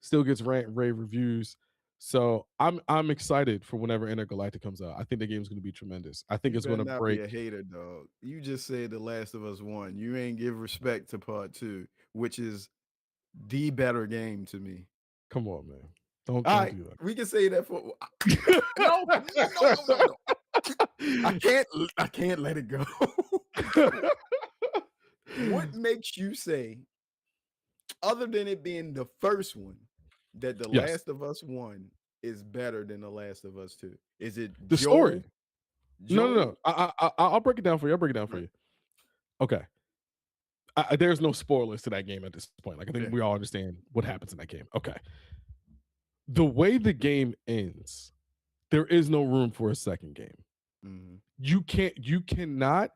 still gets rant and rave reviews. So I'm excited for whenever Intergalactic comes out. I think the game's going to be tremendous. I think
You
it's
better
going to
not be
break.
a hater, dog. You just said The Last of Us 1. You ain't give respect to part 2, which is the better game to me.
Come on, man. Don't
Alright,
do
we can say that for no, no, no, no, no,
that.
no. I can't let it go. What makes you say, other than it being the first one, that The
Yes,
Last of Us 1 is better than The Last of Us 2? Is it
the story.
Joel?
No, no,
Joel?
no. I'll break it down for you. I'll break it down for
Right.
you. Okay. There's no spoilers to that game at this point. Like I think
Yeah.
we all understand what happens in that game. Okay. The way the game ends, there is no room for a second game.
Mhm.
You cannot,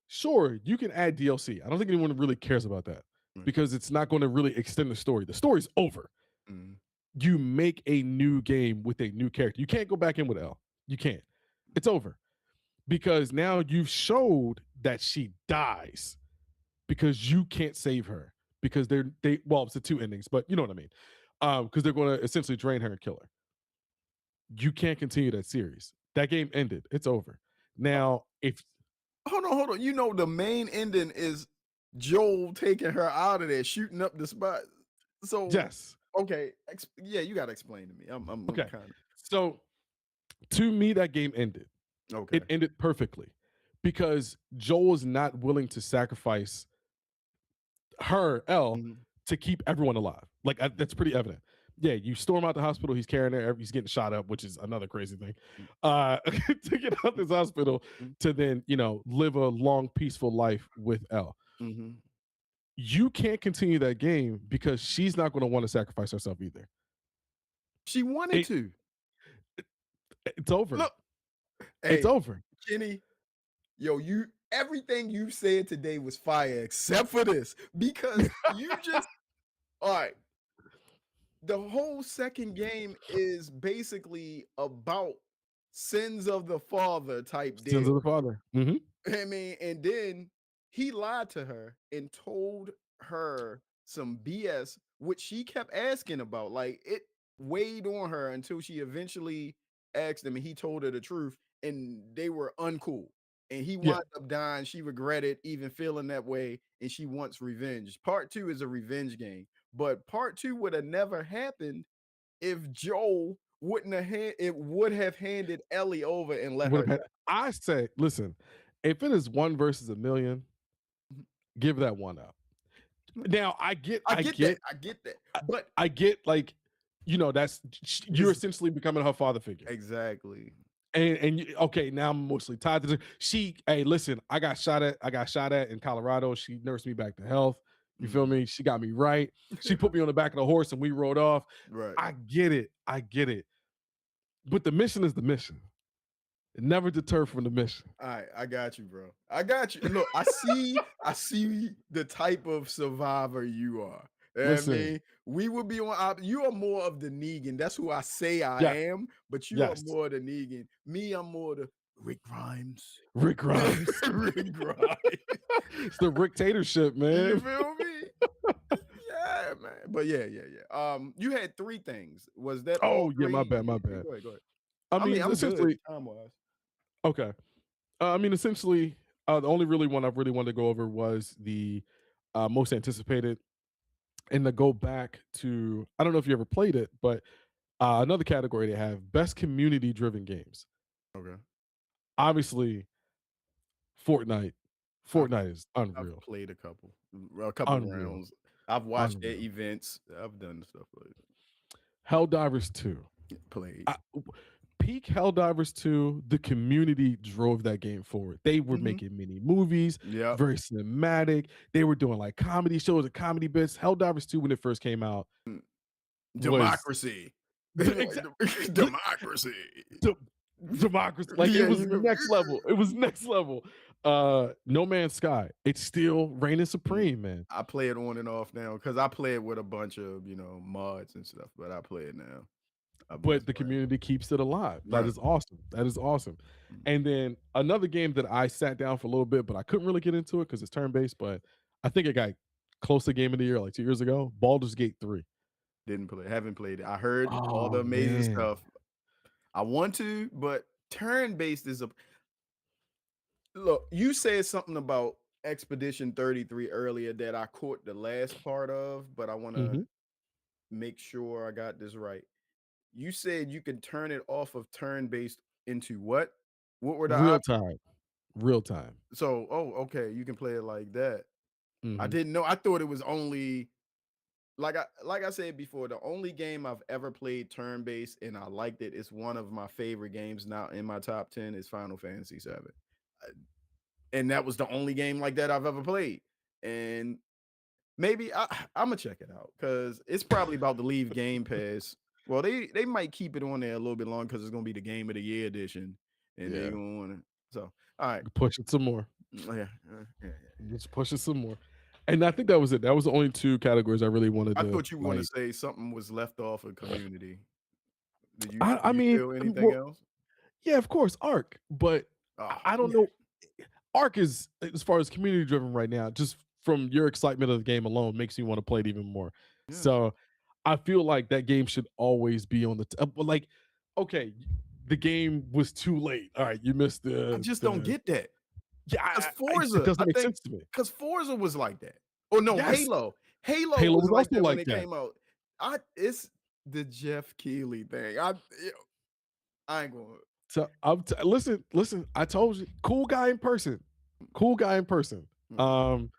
sure, you can add DLC. I don't think anyone really cares about that
Right.
because it's not going to really extend the story. The story's over.
Mhm.
You make a new game with a new character. You can't go back in with L. You can't. It's over because now you've showed that she dies because you can't save her because they well, it's the two endings, but you know what I mean. Because they're going to essentially drain her and kill her. You can't continue that series. That game ended. It's over.
Uh,
Now, if
hold on. You know the main ending is Joel taking her out of there, shooting up the spot. So,
yes,
okay, yeah, you gotta explain to me. I'm
okay.
kinda
So to me, that game ended.
okay.
It ended perfectly because Joel is not willing to sacrifice her L
Mhm.
to keep everyone alive. Like that's pretty evident. Yeah, you storm out the hospital. He's carrying her. He's getting shot up, which is another crazy thing. To get out this hospital
Mhm.
to then live a long peaceful life with L.
Mhm.
You can't continue that game because she's not going to want to sacrifice herself either.
She wanted
It,
to.
it's over.
Look,
It's
hey,
over.
Kenny, yo, you everything you said today was fire except for this because you just all right. the whole second game is basically about sins of the father type
Sins of
deal.
the Father. Mm-hmm.
I mean, and then he lied to her and told her some BS, which she kept asking about. Like it weighed on her until she eventually asked him, and he told her the truth, and they were uncool. And he
Yeah.
wound up dying. She regretted even feeling that way, and she wants revenge. Part two is a revenge game, but part two would have never happened if Joel wouldn't have it would have handed Ellie over and let
Would
her
have had, I say, listen, if it is one versus a million,
die.
give that one up. Now
I get that. I get that. But
I get like, that's you're
it's
essentially becoming her father figure.
exactly.
And okay, now I'm mostly tied to she. Hey, listen, I got shot at in Colorado. She nursed me back to health. You feel
Mhm.
me? She got me right. She put me on the back of the horse and we rode off.
Right.
I get it. I get it. But the mission is the mission. It never deter from the mission.
All right, I got you, bro. I got you. Look, I see the type of survivor you are. I
Listen,
mean, we would be on you are more of the Negan. That's who I say I
yes,
am, but you are
yes.
more the Negan. Me, I'm more the Rick Grimes.
Rick Grimes.
Rick Grimes.
It's the dictatorship,
You
man.
feel me? Yeah, man. But yeah. You had three things. Was that all
Oh yeah, my
three?
bad, my bad.
Go ahead, go ahead.
I
I mean,
mean,
I'm good
essentially,
time wise.
okay. I mean, essentially, the only really one I really wanted to go over was the most anticipated. And to go back to, I don't know if you ever played it, but another category they have best community driven games.
Okay.
Obviously, Fortnite.
I've
Fortnite is
I've
unreal,
played a couple
unreal,
rounds. I've watched their
unreal.
events. I've done stuff like
Helldivers 2.
played.
I, Peak Helldivers 2, the community drove that game forward. They were
Mhm.
making mini movies,
Yep.
very cinematic. They were doing like comedy shows and comedy bits. Helldivers 2, when it first came out,
Mm.
was
Democracy.
exactly
Democracy.
democracy. Like it
Yeah,
was
you remember.
next level. It was next level. No Man's Sky. It's still reigning supreme, man.
I play it on and off now because I play it with a bunch of mods and stuff, but I play it now. I mess
But the
around.
community keeps it alive. That
Right.
is awesome. That is awesome.
Mm.
And then another game that I sat down for a little bit, but I couldn't really get into it because it's turn based. But I think it got close to game of the year like 2 years ago. Baldur's Gate 3.
Didn't play, haven't played it. I heard all the
Oh
amazing
man.
stuff. I want to, but turn-based is a look. You said something about Expedition 33 earlier that I caught the last part of, but I want to
Hmm.
make sure I got this right. You said you can turn it off of turn-based into what? What were the
Real
options?
time. Real time.
So, oh, okay, you can play it like that. I
Hmm.
didn't know. I thought it was only like I said before, the only game I've ever played turn-based and I liked it. It's one of my favorite games now in my top 10 is Final Fantasy 7. And that was the only game like that I've ever played. And maybe I'm gonna check it out because it's probably about to leave Game Pass. Well, they might keep it on there a little bit longer because it's gonna be the Game of the Year edition, and they
Yeah.
gonna want to. So, all right,
Push it some more.
yeah, yeah.
Let's push it some more. And I think that was it. That was the only two categories I really wanted
I
to
thought you want to
like.
say something was left off of Community. Did you
I
did you
mean,
feel anything
well,
else?
yeah, of course, Arc, but
Oh,
I don't know. Arc is, as far as community driven right now, just from your excitement of the game alone, makes me want to play it even more.
yeah.
So I feel like that game should always be on the like. Okay, the game was too late. All right, you missed
I just don't
the
get that.
yeah.
Because
It
Forza,
doesn't
I
make
think
sense to me.
because Forza was like that. Oh no,
Yes,
Halo. Halo
Halo
was
was
like
also
that when
like
it
that.
came out. It's the Jeff Keighley thing. I ain't going.
So listen. I told you, cool guy in person, cool guy in person.
Mm.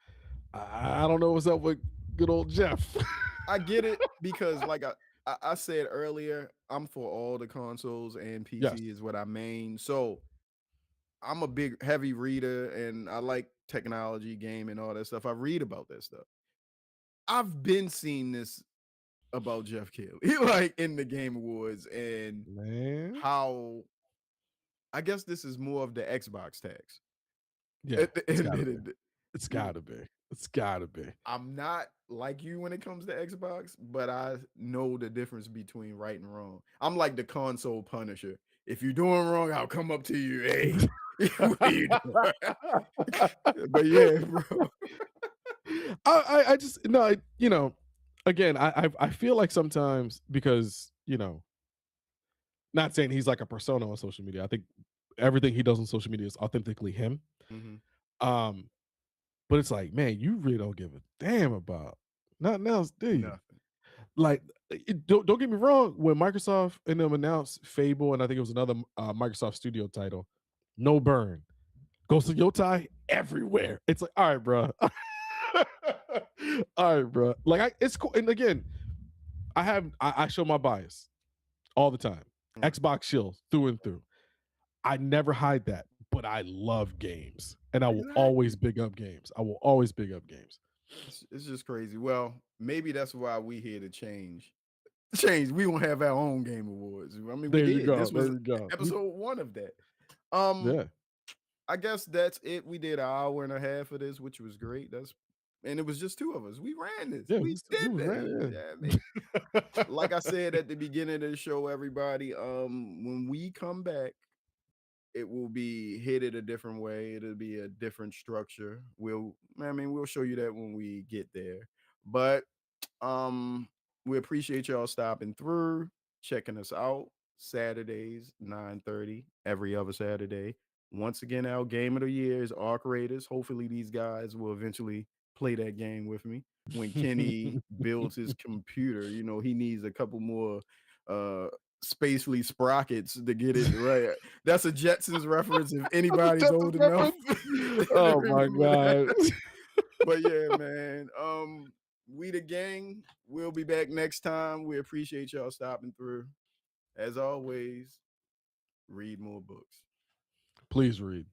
I don't know what's up with good old Jeff.
I get it because like I said earlier, I'm for all the consoles and
Yes.
PC is what I main. So I'm a big heavy reader and I like technology, game, and all that stuff. I read about that stuff. I've been seeing this about Jeff Keighley, like in the Game Awards, and
Man.
how I guess this is more of the Xbox tax.
Yeah,
At the
it's
end
gotta
of
be.
the
It's
day,
gotta be. It's gotta be.
I'm not like you when it comes to Xbox, but I know the difference between right and wrong. I'm like the console punisher. If you're doing wrong, I'll come up to you. Hey, what are you doing? But yeah, bro.
I just no, again, I feel like sometimes because not saying he's like a persona on social media. I think everything he does on social media is authentically him.
Mm-hmm.
Um, but it's like, man, you really don't give a damn about nothing else, do you?
Nothing.
Like, don't get me wrong. When Microsoft and them announced Fable, and I think it was another Microsoft Studio title, no burn, Ghost of Yotai everywhere. It's like, all right, bro. All right, bro. Like, it's cool. And again, I show my bias all the time.
Right.
Xbox shield through and through. I never hide that, but I love games, and I will always
Exactly.
big up games. I will always big up games.
It's just crazy. Well, maybe that's why we here to change. Change. We won't have our own game awards. I mean, we
There you
did.
go.
This was
There you go.
episode 1 of that. Um,
Yeah.
I guess that's it. We did an hour and a half of this, which was great. And it was just 2 of us. We ran this.
Yeah,
We
we
did
was
this.
ran.
Yeah, I mean, like I said at the beginning of the show, everybody, when we come back, it will be hit a different way. It'll be a different structure. We'll show you that when we get there. But we appreciate y'all stopping through, checking us out. Saturdays, 9:30, every other Saturday. Once again, our game of the year is Arc Raiders. Hopefully, these guys will eventually play that game with me. When Kenny builds his computer, he needs a couple more uh spacely sprockets to get it right. That's a Jetsons reference if
That's a
anybody's
Texas
old enough
reference.
to
Oh my
remember that.
god.
But yeah, man. We the gang. We'll be back next time. We appreciate y'all stopping through. As always, read more books.
Please read.